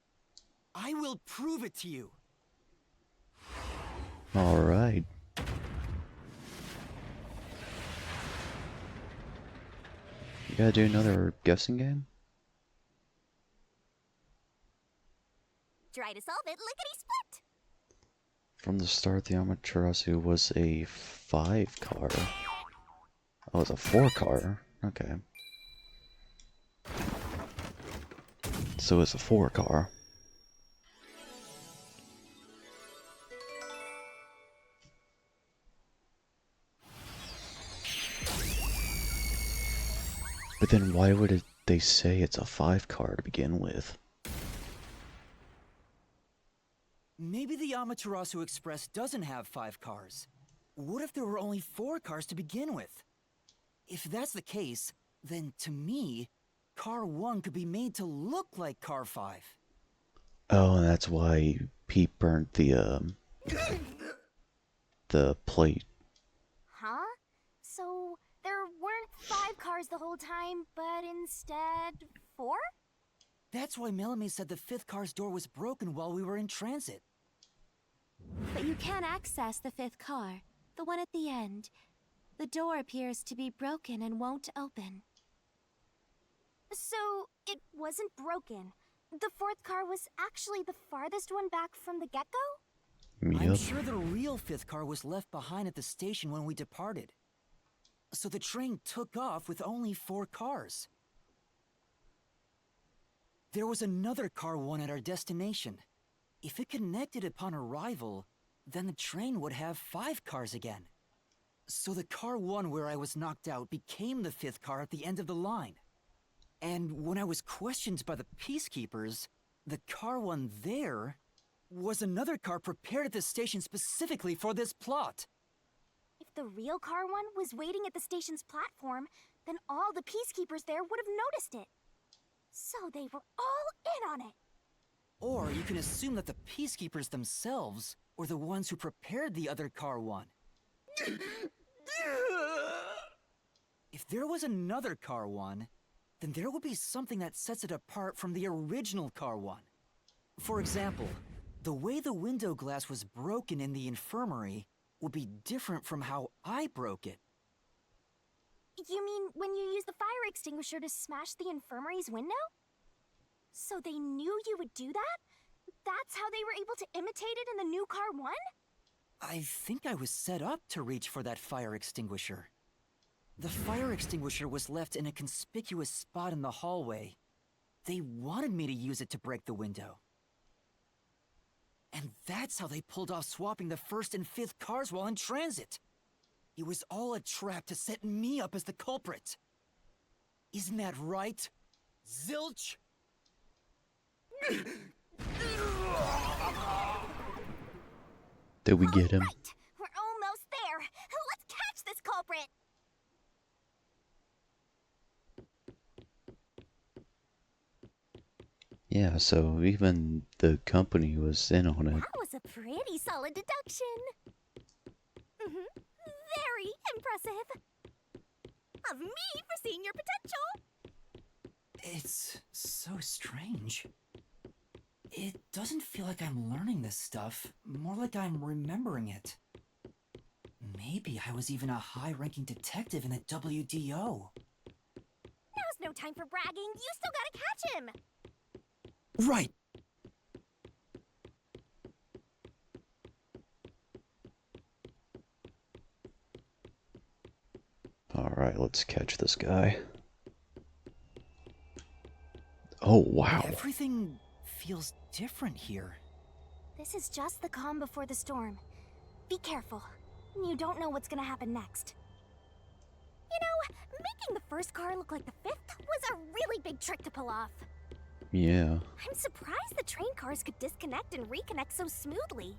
I will prove it to you. Alright. You gotta do another guessing game? Try to solve it lickety-split. From the start, the Amaterasu was a 5 car. Oh, it's a 4 car. Okay. So it's a 4 car. But then why would they say it's a 5 car to begin with? Maybe the Amaterasu Express doesn't have 5 cars. What if there were only 4 cars to begin with? If that's the case, then to me, Car 1 could be made to look like Car 5. Oh, and that's why Pete burnt the plate. Huh? So there weren't 5 cars the whole time, but instead 4? That's why Melanie said the 5th car's door was broken while we were in transit. But you can access the 5th car, the one at the end. The door appears to be broken and won't open. So it wasn't broken. The 4th car was actually the farthest one back from the get-go? I'm Yep. sure the real 5th car was left behind at the station when we departed. So the train took off with only 4 cars. There was another Car 1 at our destination. If it connected upon arrival, then the train would have 5 cars again. So the Car 1 where I was knocked out became the 5th car at the end of the line. And when I was questioned by the peacekeepers, the Car 1 there was another car prepared at the station specifically for this plot. If the real car one was waiting at the station's platform, then all the peacekeepers there would have noticed it. So they were all in on it. Or you can assume that the peacekeepers themselves were the ones who prepared the other car one. If there was another car one, then there would be something that sets it apart from the original car one. For example, the way the window glass was broken in the infirmary would be different from how I broke it. You mean when you used the fire extinguisher to smash the infirmary's window? So they knew you would do that? That's how they were able to imitate it in the new car one? I think I was set up to reach for that fire extinguisher. The fire extinguisher was left in a conspicuous spot in the hallway. They wanted me to use it to break the window. And that's how they pulled off swapping the 1st and 5th cars while in transit. It was all a trap to set me up as the culprit. Isn't that right, Zilch? Did we get him? Right! We're almost there! Let's catch this culprit! Yeah, so even the company was in on it. That was a pretty solid deduction. Very impressive. Of me for seeing your potential. It's so strange. It doesn't feel like I'm learning this stuff, more like I'm remembering it. Maybe I was even a high-ranking detective in the WDO. Now's no time for bragging. You still gotta catch him. Right! Alright, let's catch this guy. Oh, wow. Everything feels different here. This is just the calm before the storm. Be careful. You don't know what's gonna happen next. You know, making the first car look like the 5th was a really big trick to pull off. Yeah. I'm surprised the train cars could disconnect and reconnect so smoothly.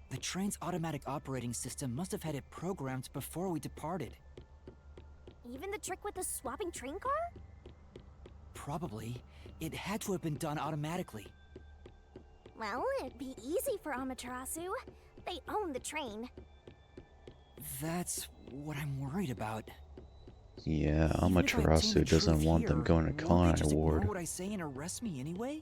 The train's automatic operating system must have had it programmed before we departed. Even the trick with the swapping train car? Probably. It had to have been done automatically. Well, it'd be easy for Amaterasu. They own the train. That's what I'm worried about. Yeah, Even if I Amaterasu obtain the doesn't truth want them here, going to won't they Conai just ignore Ward. what I say and arrest me anyway?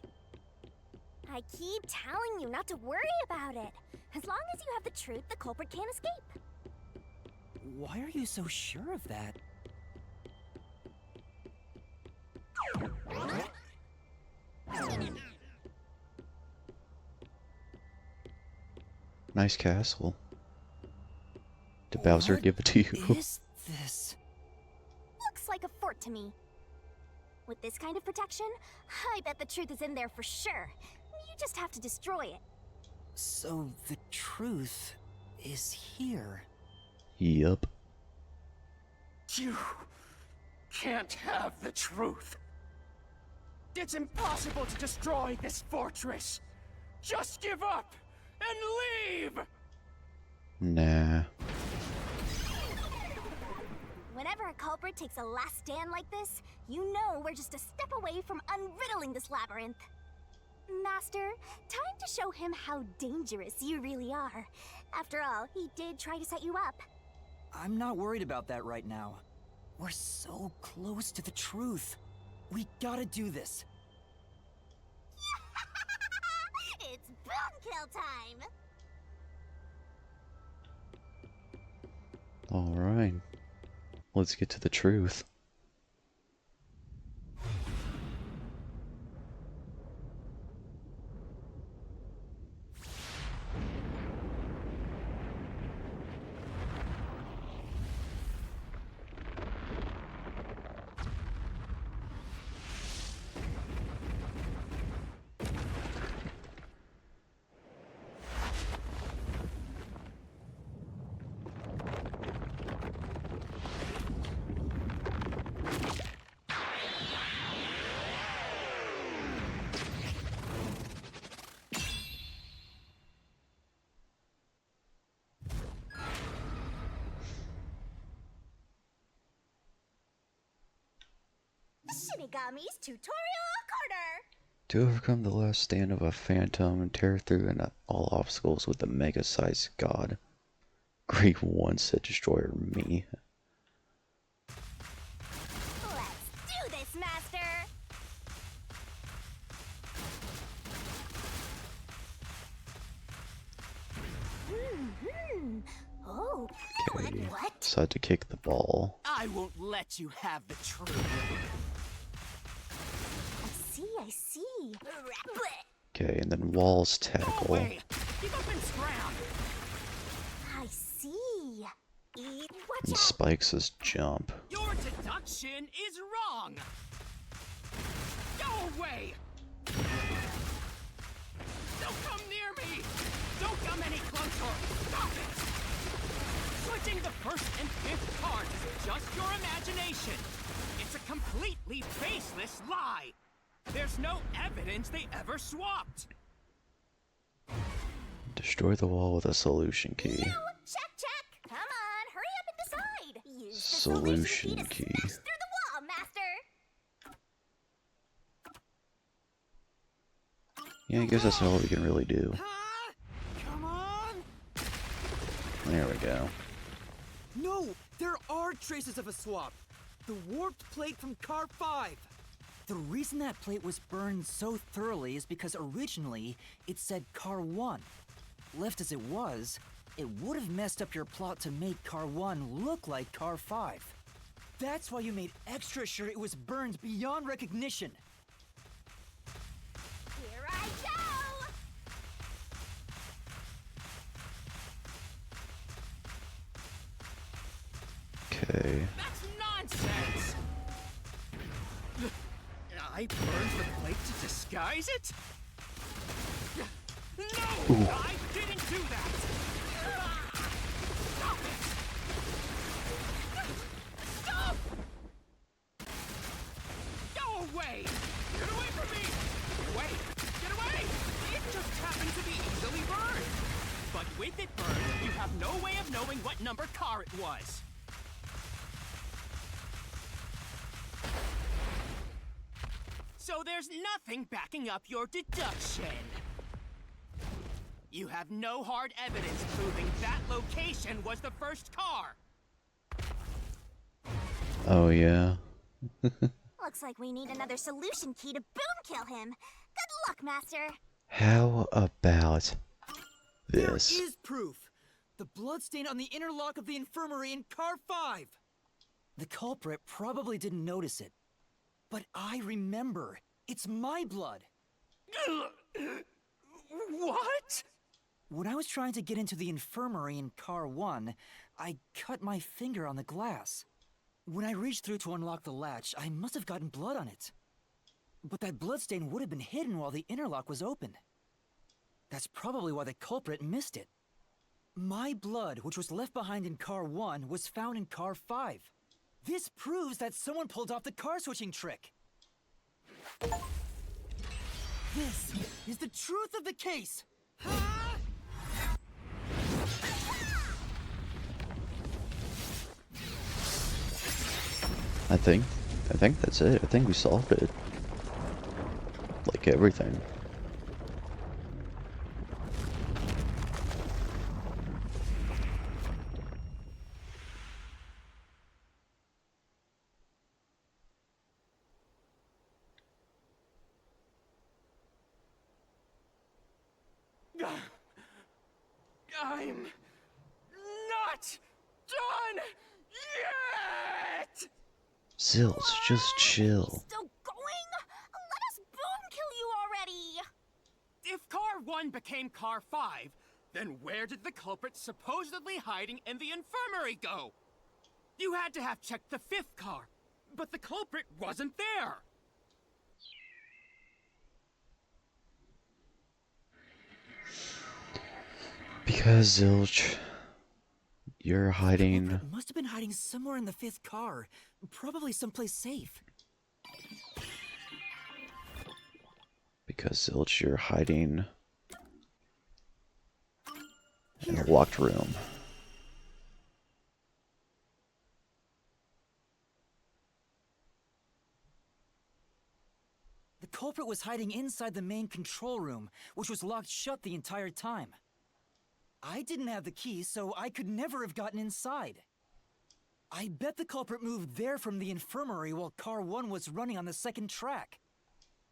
I keep telling you not to worry about it. As long as you have the truth, the culprit can't escape. Why are you so sure of that? Nice castle. Did Bowser What give it to you? is this? Looks like a fort to me. With this kind of protection, I bet the truth is in there for sure. You just have to destroy it. So the truth is here. Yup. You can't have the truth. It's impossible to destroy this fortress. Just give up and leave! Nah. Whenever a culprit takes a last stand like this, you know we're just a step away from unriddling this labyrinth. Master, time to show him how dangerous you really are. After all, he did try to set you up. I'm not worried about that right now. We're so close to the truth. We gotta do this. It's boom kill time! Alright. Let's get to the truth. Shinigami's Tutorial Corner! To overcome the last stand of a phantom and tear through all obstacles with the mega-sized god. Great one-set destroyer me. Let's do this, Master! Oh, Okay, what? decide to kick the ball. I won't let you have the truth. I see. Okay, and then walls Go tackle. away! Keep up and scram! I see. Watch And out! spikes as jump. Your deduction is wrong! Go away! Don't come near me! Don't come any closer! Stop it! Switching the first and fifth cards is just your imagination. It's a completely baseless lie. There's no evidence they ever swapped. Destroy the wall with a solution key. Check! Come on, hurry up and decide! Use the Solution key. to smash through the wall, Master! Yeah, I guess that's all we can really do. Huh? Come on! There we go. No, there are traces of a swap. The warped plate from Car 5. The reason that plate was burned so thoroughly is because originally it said Car 1. Left as it was, it would have messed up your plot to make Car 1 look like Car 5. That's why you made extra sure it was burned beyond recognition. Here I go! Okay. That's nonsense! I burned the plate to disguise it? No! I didn't do that! Stop it! Stop! Go away! Get away from me! Get away! Get away! It just happened to be easily burned! But with it burned, you have no way of knowing what number car it was. So there's nothing backing up your deduction. You have no hard evidence proving that location was the first car. Oh, yeah. Looks like we need another solution key to boom kill him. Good luck, Master. How about this? There is proof. The bloodstain on the interlock of the infirmary in Car 5. The culprit probably didn't notice it. But I remember. It's my blood. What? When I was trying to get into the infirmary in Car 1, I cut my finger on the glass. When I reached through to unlock the latch, I must have gotten blood on it. But that bloodstain would have been hidden while the interlock was open. That's probably why the culprit missed it. My blood, which was left behind in Car 1, was found in Car 5. This proves that someone pulled off the car switching trick. This is the truth of the case. I think that's it. I think we solved it. Like everything. I'm not done yet! Zilch, just chill. Still going? Let us boom kill you already! If Car 1 became Car 5, then where did the culprit supposedly hiding in the infirmary go? You had to have checked the 5th car, but the culprit wasn't there! Because Zilch, you're hiding. Must have been hiding somewhere in the 5th car, probably someplace safe. Because Zilch, you're hiding in a locked room. The culprit was hiding inside the main control room, which was locked shut the entire time. I didn't have the key, so I could never have gotten inside. I bet the culprit moved there from the infirmary while Car 1 was running on the second track.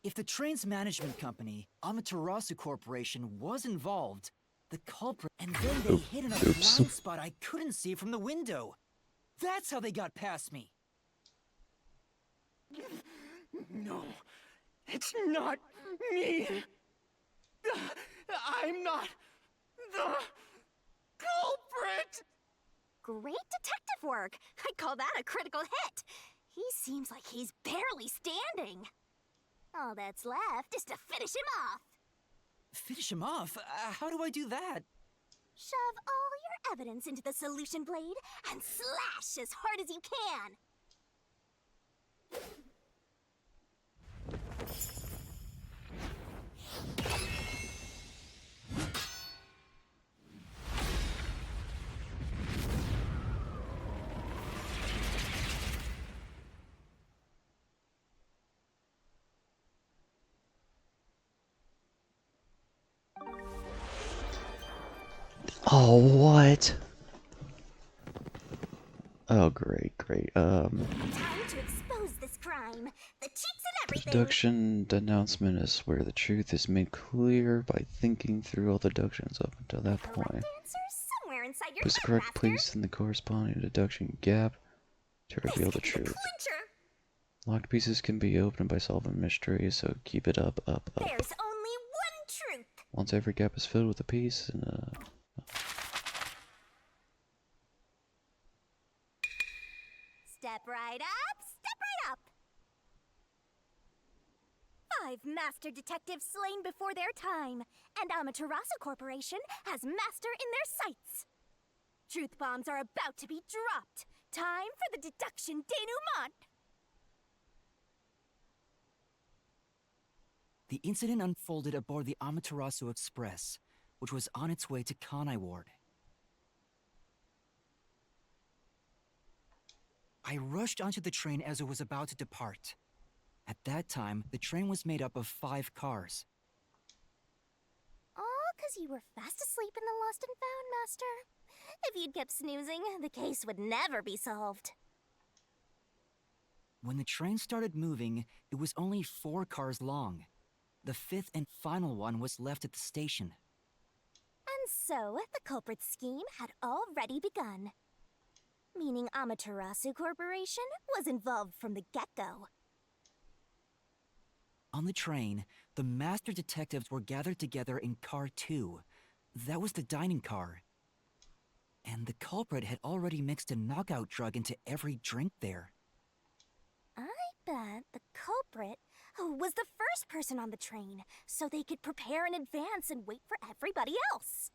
If the train's management company, Amaterasu Corporation, was involved, the culprit, and then they hid in a Oops. blind spot I couldn't see from the window. That's how they got past me. No, it's not me. I'm not the culprit. Great detective work! I'd call that a critical hit! He seems like he's barely standing. All that's left is to finish him off. Finish him off? How do I do that? Shove all your evidence into the solution blade and slash as hard as you can. Oh, what? Oh, great, great. Time to expose this crime. The cheeks and everything. Deduction announcement is where the truth is made clear by thinking through all deductions up until that Correct point. answer somewhere inside your Push the head, correct Master. place in the corresponding deduction gap to reveal the This is truth. clincher. Locked pieces can be opened by solving mysteries, so keep it up, up, up. There's only one truth. Once every gap is filled with a piece, and Step right up, step right up. 5 master detectives slain before their time, and Amaterasu Corporation has master in their sights. Truth bombs are about to be dropped. Time for the deduction denouement. The incident unfolded aboard the Amaterasu Express, which was on its way to Kanai Ward. I rushed onto the train as it was about to depart. At that time, the train was made up of 5 cars. All 'cause you were fast asleep in the lost and found, Master. If you'd kept snoozing, the case would never be solved. When the train started moving, it was only 4 cars long. The 5th and final one was left at the station. And so, the culprit's scheme had already begun. Meaning Amaterasu Corporation was involved from the get-go. On the train, the master detectives were gathered together in Car 2. That was the dining car. And the culprit had already mixed a knockout drug into every drink there. I bet the culprit was the first person on the train, so they could prepare in advance and wait for everybody else.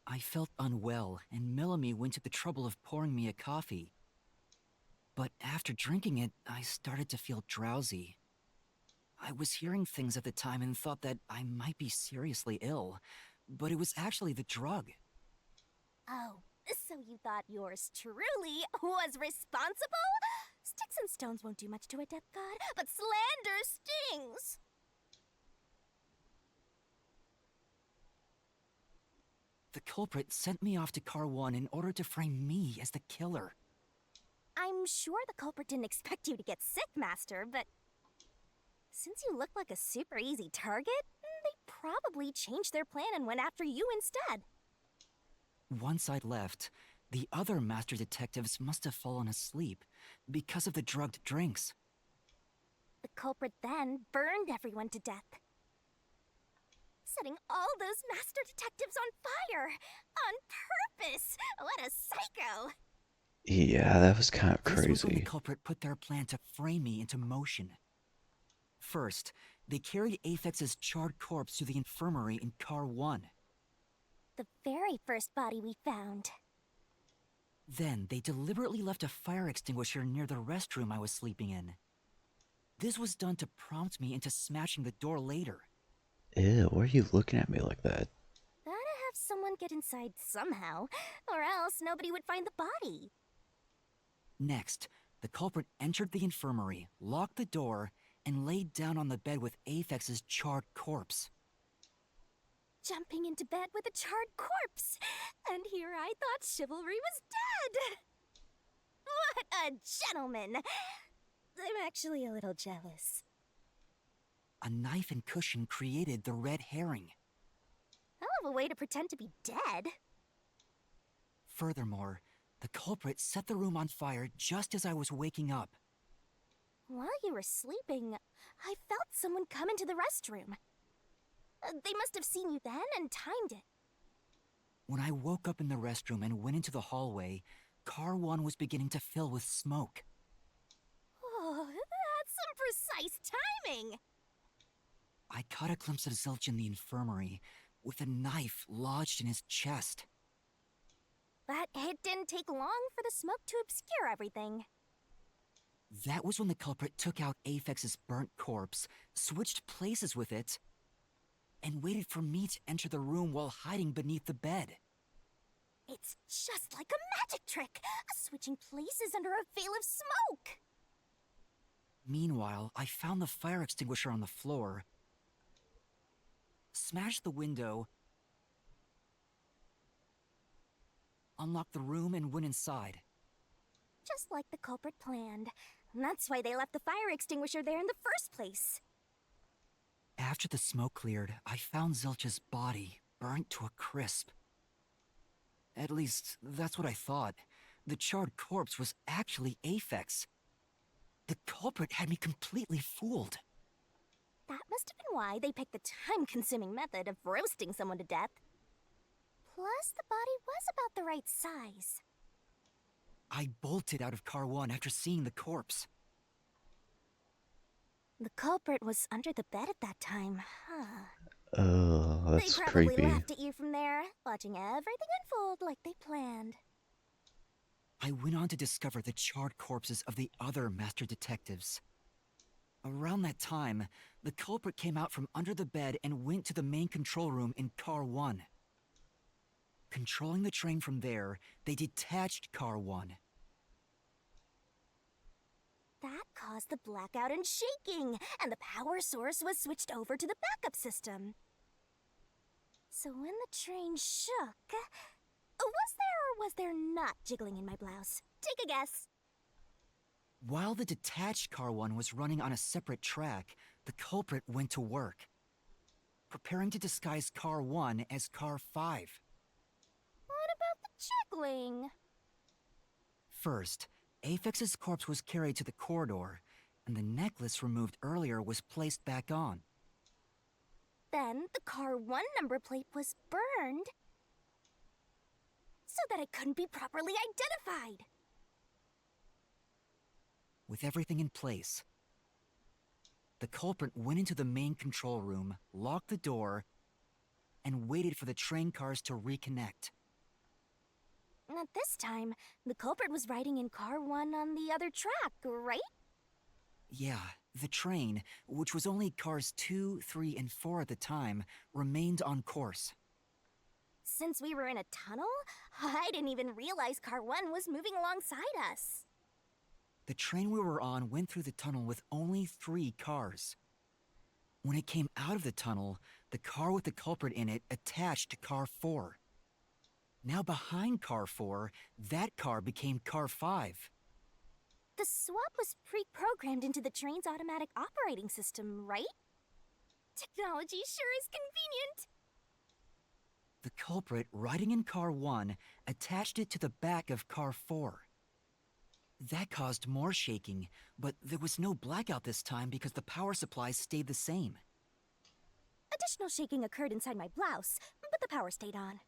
I felt unwell, and Melanie went to the trouble of pouring me a coffee. But after drinking it, I started to feel drowsy. I was hearing things at the time and thought that I might be seriously ill, but it was actually the drug. Oh, so you thought yours truly was responsible? Sticks and stones won't do much to a death god, but slander stings. The culprit sent me off to Car 1 in order to frame me as the killer. I'm sure the culprit didn't expect you to get sick, Master, but since you look like a super easy target, they probably changed their plan and went after you instead. Once I'd left, the other master detectives must have fallen asleep because of the drugged drinks. The culprit then burned everyone to death, setting all those master detectives on fire on purpose. What a psycho! yeah, that was kind of This was when the crazy. culprit put their plan to frame me into motion. First, they carried Apex's charred corpse to the infirmary in Car 1. The very first body we found. Then, they deliberately left a fire extinguisher near the restroom I was sleeping in. This was done to prompt me into smashing the door later. Ew, why are you looking at me like that? Gotta have someone get inside somehow, or else nobody would find the body. Next, the culprit entered the infirmary, locked the door, and laid down on the bed with Aphex's charred corpse. Jumping into bed with a charred corpse! And here I thought chivalry was dead! What a gentleman! I'm actually a little jealous. A knife and cushion created the red herring. Hell of a way to pretend to be dead. Furthermore, the culprit set the room on fire just as I was waking up. While you were sleeping, I felt someone come into the restroom. They must have seen you then and timed it. When I woke up in the restroom and went into the hallway, Car 1 was beginning to fill with smoke. Oh, that's some precise timing! I caught a glimpse of Zilch in the infirmary, with a knife lodged in his chest. But it didn't take long for the smoke to obscure everything. That was when the culprit took out Aphex's burnt corpse, switched places with it, and waited for me to enter the room while hiding beneath the bed. It's just like a magic trick, switching places under a veil of smoke. Meanwhile, I found the fire extinguisher on the floor, smashed the window, unlocked the room, and went inside. Just like the culprit planned. That's why they left the fire extinguisher there in the first place. After the smoke cleared, I found Zilch's body, burnt to a crisp. At least, that's what I thought. The charred corpse was actually Aphex. The culprit had me completely fooled. That must have been why they picked the time-consuming method of roasting someone to death. Plus, the body was about the right size. I bolted out of Car 1 after seeing the corpse. The culprit was under the bed at that time, huh? That's they probably creepy. laughed at you from there, watching everything unfold like they planned. I went on to discover the charred corpses of the other master detectives. Around that time, the culprit came out from under the bed and went to the main control room in Car 1. Controlling the train from there, they detached Car 1. That caused the blackout and shaking, and the power source was switched over to the backup system. So when the train shook, was there or was there not jiggling in my blouse? Take a guess. While the detached Car 1 was running on a separate track, the culprit went to work, preparing to disguise Car 1 as Car 5. What about the jiggling? First, Aphex's corpse was carried to the corridor, and the necklace removed earlier was placed back on. Then the Car 1 number plate was burned so that it couldn't be properly identified. With everything in place, the culprit went into the main control room, locked the door, and waited for the train cars to reconnect. At this time, the culprit was riding in Car 1 on the other track, right? Yeah, the train, which was only cars 2, 3, and 4 at the time, remained on course. Since we were in a tunnel, I didn't even realize Car 1 was moving alongside us. The train we were on went through the tunnel with only 3 cars. When it came out of the tunnel, the car with the culprit in it attached to Car 4. Now behind Car 4, that car became Car 5. The swap was pre-programmed into the train's automatic operating system, right? Technology sure is convenient. The culprit, riding in Car 1, attached it to the back of Car 4. That caused more shaking, but there was no blackout this time because the power supplies stayed the same. Additional shaking occurred inside my blouse, but the power stayed on.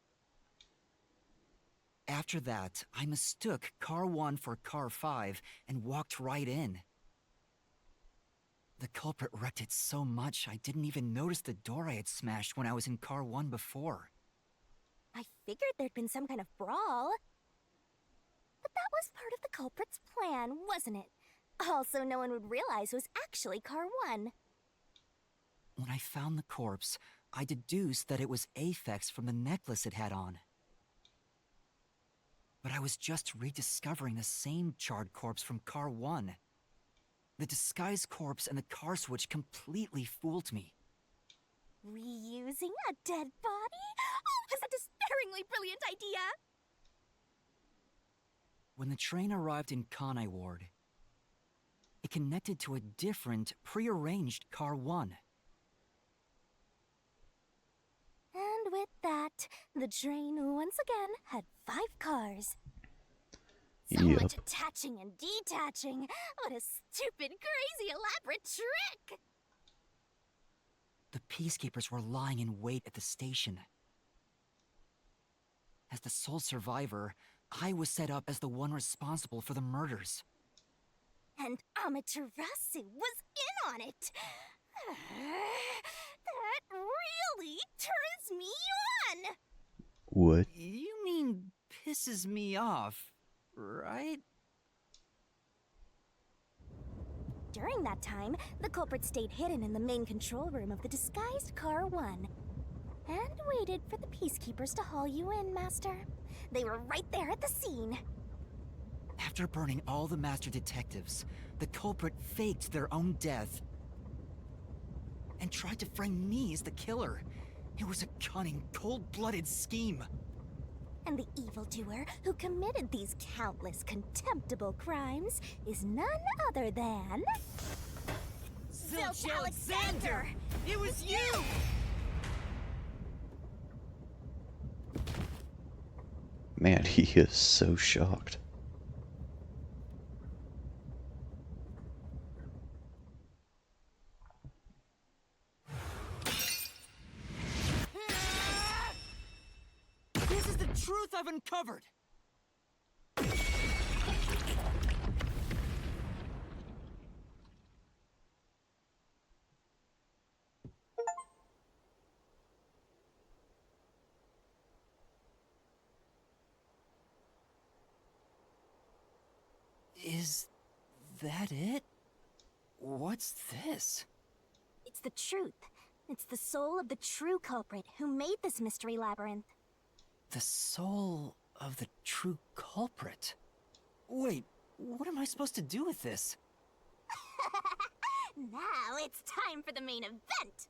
After that, I mistook Car 1 for Car 5 and walked right in. The culprit wrecked it so much I didn't even notice the door I had smashed when I was in Car 1 before. I figured there'd been some kind of brawl. But that was part of the culprit's plan, wasn't it? Also, no one would realize it was actually Car 1. When I found the corpse, I deduced that it was Aphex from the necklace it had on. But I was just rediscovering the same charred corpse from Car 1. The disguised corpse and the car switch completely fooled me. Reusing a dead body? Oh, that's a despairingly brilliant idea! When the train arrived in Kanai Ward, it connected to a different, prearranged Car 1. And with that, the train once again had 5 cars. So Yep. much attaching and detaching. What a stupid, crazy, elaborate trick! The Peacekeepers were lying in wait at the station. As the sole survivor, I was set up as the one responsible for the murders. And Amaterasu was in on it. That really turns me on! What? You mean pisses me off, right? During that time, the culprit stayed hidden in the main control room of the disguised Car 1 and waited for the Peacekeepers to haul you in, Master. They were right there at the scene. After burning all the master detectives, the culprit faked their own death and tried to frame me as the killer. It was a cunning, cold-blooded scheme. And the evildoer who committed these countless contemptible crimes is none other than... Zilch Alexander! It was you! Man, he is so shocked. This is the truth I've uncovered! Is that it? What's this? It's the truth. It's the soul of the true culprit who made this mystery labyrinth. The soul of the true culprit? Wait, what am I supposed to do with this? Now it's time for the main event.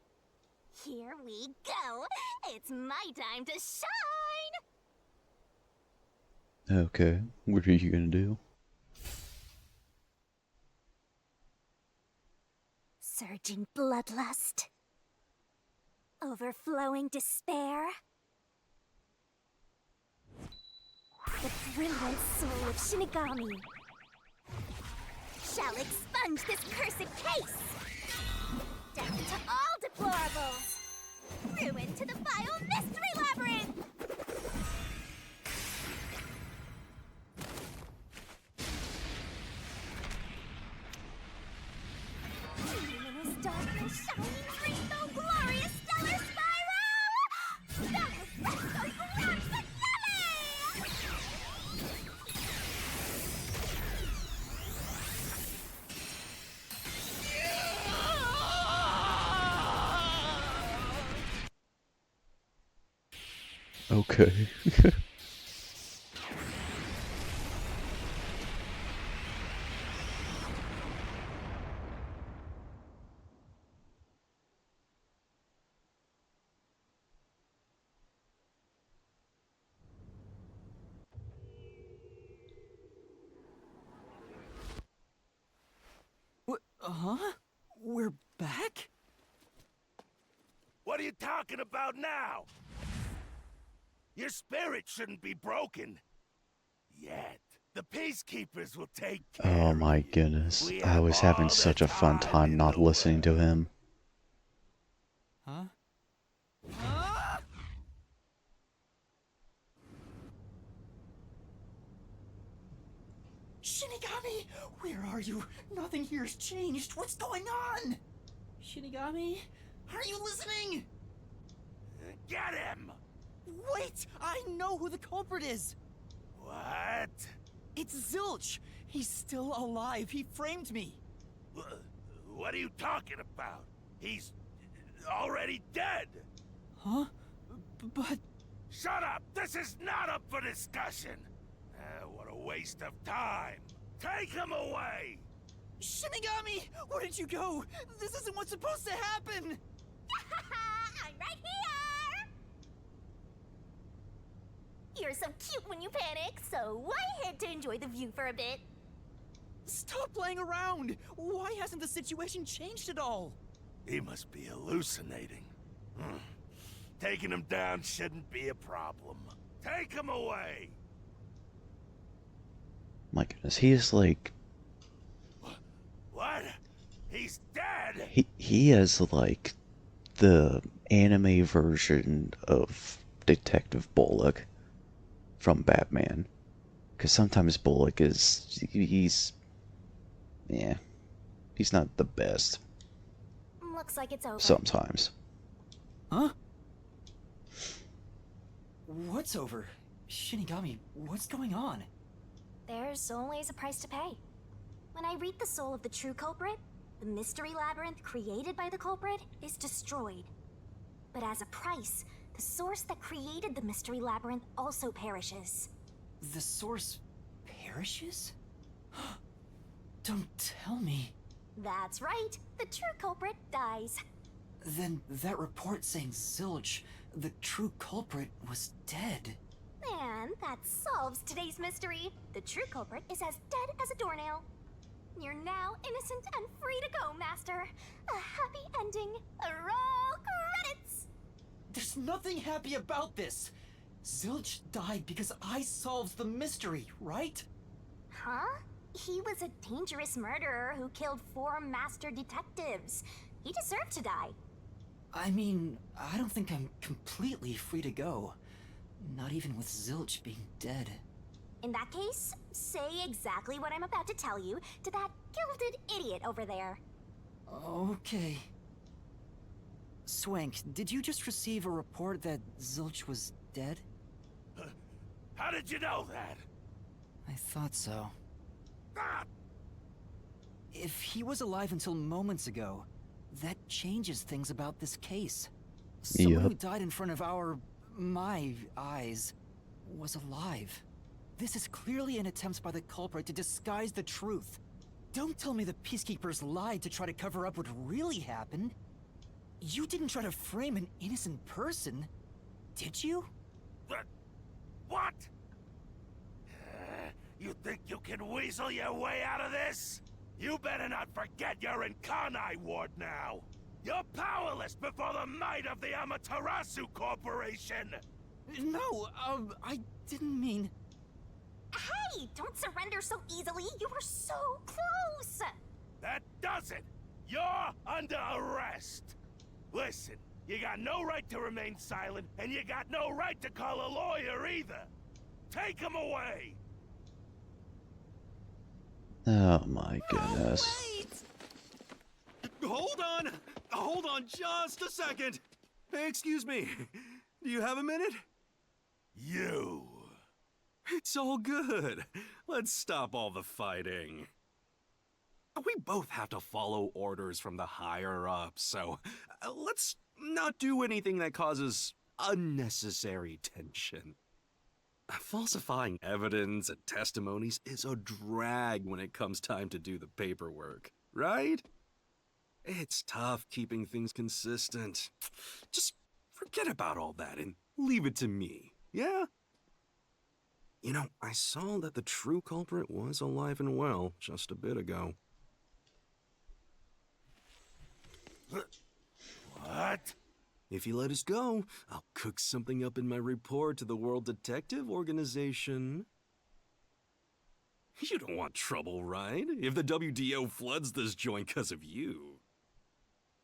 Here we go. It's my time to shine. Okay, what are you gonna do? Surging bloodlust. Overflowing despair. The brilliant soul of Shinigami shall expunge this cursed case. Death to all deplorables. Ruin to the vile mystery labyrinth. Luminous darkness shining rainbow glorious stellar spiral. That was so grand finale! Okay. Huh? We're back? What are you talking about now? Your spirit shouldn't be broken. Yet. The Peacekeepers will take care Oh of my you. goodness. We I have was all having the such a fun time in not the listening to him. Huh? Shinigami! Where are you? Nothing here's changed. What's going on? Shinigami? Are you listening? Get him! Wait! I know who the culprit is! What? It's Zilch! He's still alive. He framed me. What are you talking about? He's already dead. Huh? But... Shut up! This is not up for discussion! What a waste of time! Take him away! Shinigami! Where did you go? This isn't what's supposed to happen! I'm right here! You're so cute when you panic, so I had to enjoy the view for a bit. Stop playing around! Why hasn't the situation changed at all? He must be hallucinating. Taking him down shouldn't be a problem. Take him away! My goodness, he is like... What? He's dead? He has like the anime version of Detective Bullock from Batman. Because sometimes Bullock he's not the best. Looks like it's over. Sometimes. Huh? What's over? Shinigami, what's going on? There's always a price to pay. When I read the soul of the true culprit, the mystery labyrinth created by the culprit is destroyed. But as a price, the source that created the mystery labyrinth also perishes. The source perishes? Don't tell me. That's right, the true culprit dies. Then that report saying Zilch, the true culprit, was dead. And that solves today's mystery. The true culprit is as dead as a doornail. You're now innocent and free to go, Master. A happy ending. Roll credits! There's nothing happy about this. Zilch died because I solved the mystery, right? Huh? He was a dangerous murderer who killed 4 master detectives. He deserved to die. I mean, I don't think I'm completely free to go. Not even with Zilch being dead. In that case, say exactly what I'm about to tell you to that gilded idiot over there. Okay. Swank, did you just receive a report that Zilch was dead? How did you know that? I thought so. Ah! If he was alive until moments ago, that changes things about this case. Someone who Yep. died in front of my eyes, was alive. This is clearly an attempt by the culprit to disguise the truth. Don't tell me the Peacekeepers lied to try to cover up what really happened. You didn't try to frame an innocent person, did you? What? You think you can weasel your way out of this? You better not forget you're in Kanai Ward now. You're powerless before the might of the Amaterasu Corporation. No, I didn't mean... Hey, don't surrender so easily. You were so close. That does it. You're under arrest. Listen, you got no right to remain silent, and you got no right to call a lawyer either. Take him away. Oh my goodness. Hold on just a second. Hey, excuse me. Do you have a minute? You. It's all good. Let's stop all the fighting. We both have to follow orders from the higher-ups, so let's not do anything that causes unnecessary tension. Falsifying evidence and testimonies is a drag when it comes time to do the paperwork, right? It's tough keeping things consistent. Just forget about all that and leave it to me, yeah? You know, I saw that the true culprit was alive and well just a bit ago. What? If you let us go, I'll cook something up in my report to the World Detective Organization. You don't want trouble, right? If the WDO floods this joint because of you.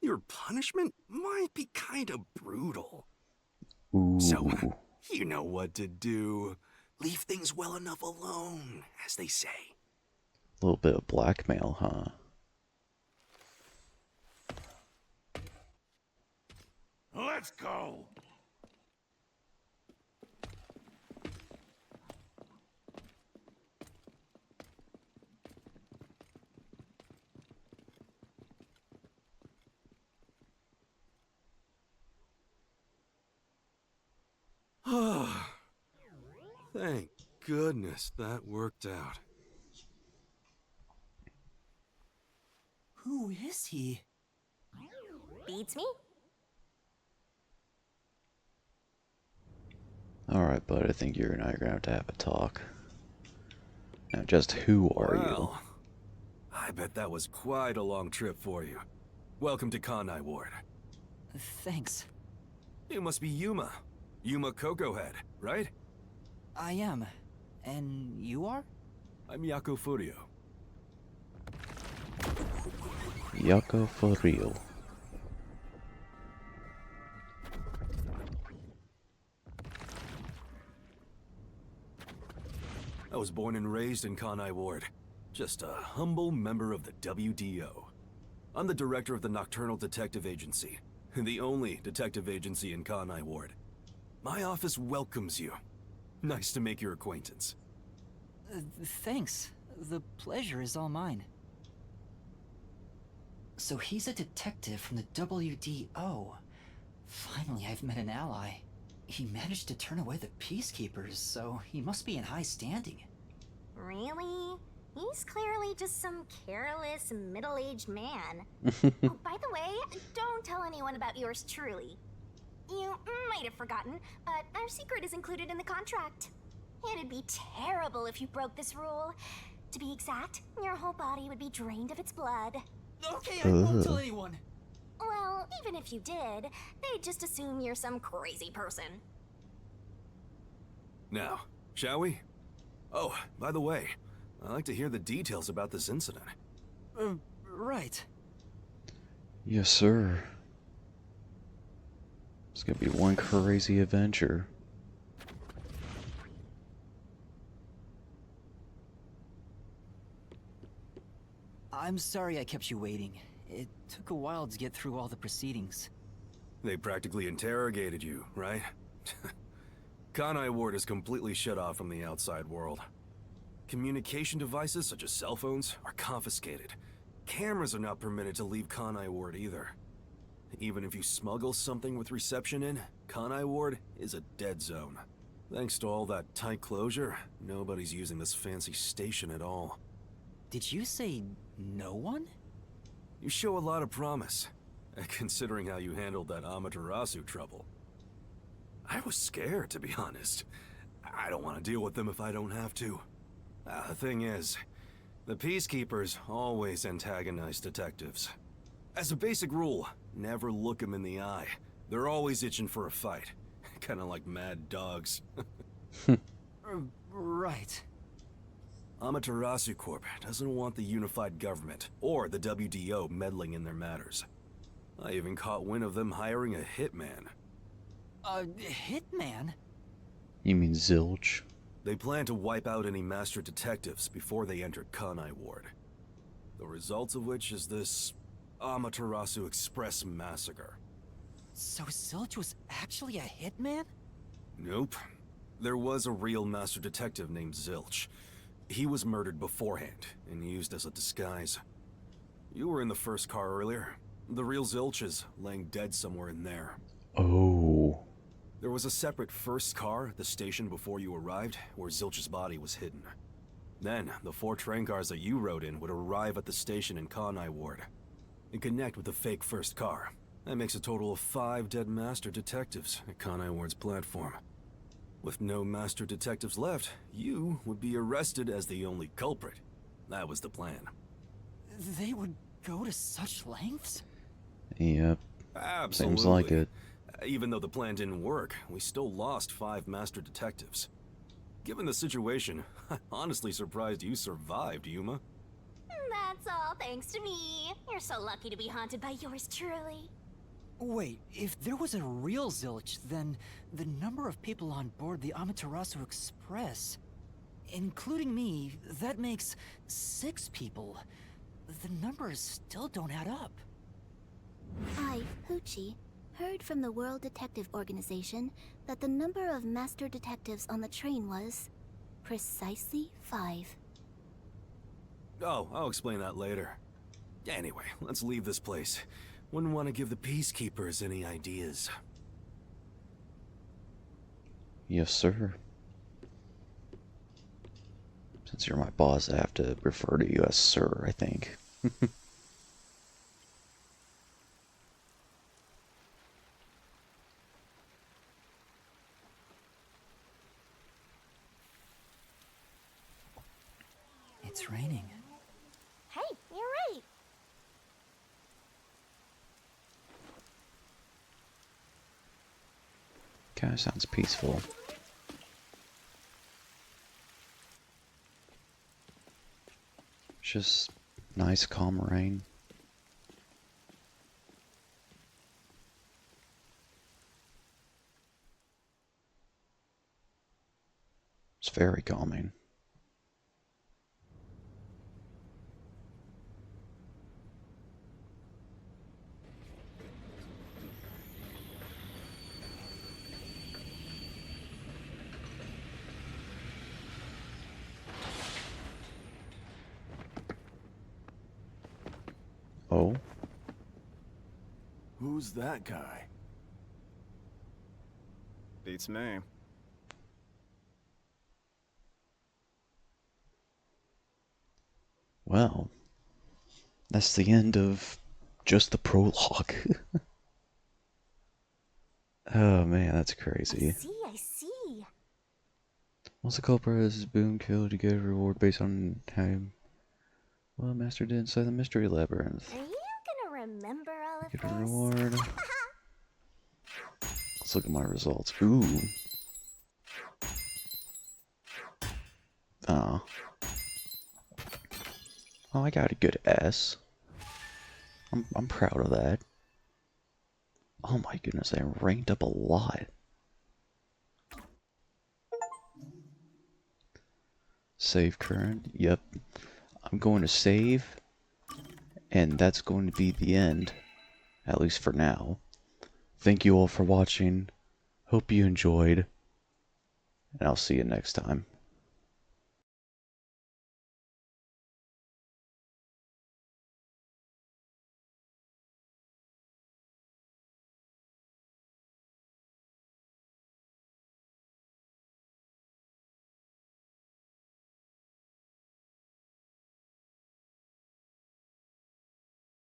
Your punishment might be kind of brutal. Ooh. So, you know what to do. Leave things well enough alone, as they say. A little bit of blackmail, huh? Let's go. Thank goodness that worked out. Who is he? Beats me? Alright, bud, I think you and I are gonna have a talk. Now, just who are you? Well, I bet that was quite a long trip for you. Welcome to Kanai Ward. Thanks. You must be Yuma. Yuma Cocohead, right? I am. And you are? I'm Yako Furio. Yako for real. I was born and raised in Kanai Ward. Just a humble member of the WDO. I'm the director of the Nocturnal Detective Agency, the only detective agency in Kanai Ward. My office welcomes you. Nice to make your acquaintance. Thanks. The pleasure is all mine. So he's a detective from the WDO. Finally, I've met an ally. He managed to turn away the Peacekeepers, so he must be in high standing. Really? He's clearly just some careless, middle-aged man. Oh, by the way, don't tell anyone about yours truly. You might have forgotten, but our secret is included in the contract. It'd be terrible if you broke this rule. To be exact, your whole body would be drained of its blood. Okay, I won't tell anyone. Well, even if you did, they'd just assume you're some crazy person. Now, shall we? Oh, by the way, I'd like to hear the details about this incident. Right. Yes, sir. It's gonna be one crazy adventure. I'm sorry I kept you waiting. It took a while to get through all the proceedings. They practically interrogated you, right? Kanai Ward is completely shut off from the outside world. Communication devices such as cell phones are confiscated. Cameras are not permitted to leave Kanai Ward either. Even if you smuggle something with reception in, Kanai Ward is a dead zone. Thanks to all that tight closure, nobody's using this fancy station at all. Did you say no one? You show a lot of promise, considering how you handled that Amaterasu trouble. I was scared, to be honest. I don't want to deal with them if I don't have to. The thing is, the Peacekeepers always antagonize detectives. As a basic rule, never look them in the eye. They're always itching for a fight. Kinda like mad dogs. Right. Amaterasu Corp doesn't want the unified government or the WDO meddling in their matters. I even caught wind of them hiring a hitman. A hitman? You mean Zilch? They plan to wipe out any master detectives before they enter Kanai Ward. The result of which is this Amaterasu Express massacre. So Zilch was actually a hitman? Nope. There was a real master detective named Zilch. He was murdered beforehand and used as a disguise. You were in the first car earlier. The real Zilch is laying dead somewhere in there. Oh. There was a separate first car at the station before you arrived, where Zilch's body was hidden. Then, the 4 train cars that you rode in would arrive at the station in Kanai Ward and connect with the fake first car. That makes a total of 5 dead master detectives at Kanai Ward's platform. With no master detectives left, you would be arrested as the only culprit. That was the plan. They would go to such lengths? Yep. Absolutely. Seems like it. Even though the plan didn't work, we still lost 5 master detectives. Given the situation, I'm honestly surprised you survived, Yuma. That's all thanks to me. You're so lucky to be haunted by yours truly. Wait, if there was a real Zilch, then the number of people on board the Amaterasu Express, including me, that makes 6 people. The numbers still don't add up. I, Hoochie, heard from the World Detective Organization that the number of master detectives on the train was precisely 5. Oh, I'll explain that later. Anyway, let's leave this place. Wouldn't want to give the Peacekeepers any ideas. Yes, sir. Since you're my boss, I have to refer to you as sir, I think. It's raining. Hey, you're right. Kind of sounds peaceful. Just nice, calm rain. It's very calming. Oh, Who's that guy? Beats me. well, that's the end of just the prologue. Oh man, that's crazy. I see. Once the culprit has been killed, you get a reward based on how well Master did inside the mystery labyrinth. Are you gonna remember all of Get a this? reward. Let's look at my results. Ooh. Oh. Oh, I got a good S. I'm proud of that. Oh my goodness, I ranked up a lot. Save current. Yep. I'm going to save. And that's going to be the end. At least for now. Thank you all for watching. Hope you enjoyed. And I'll see you next time.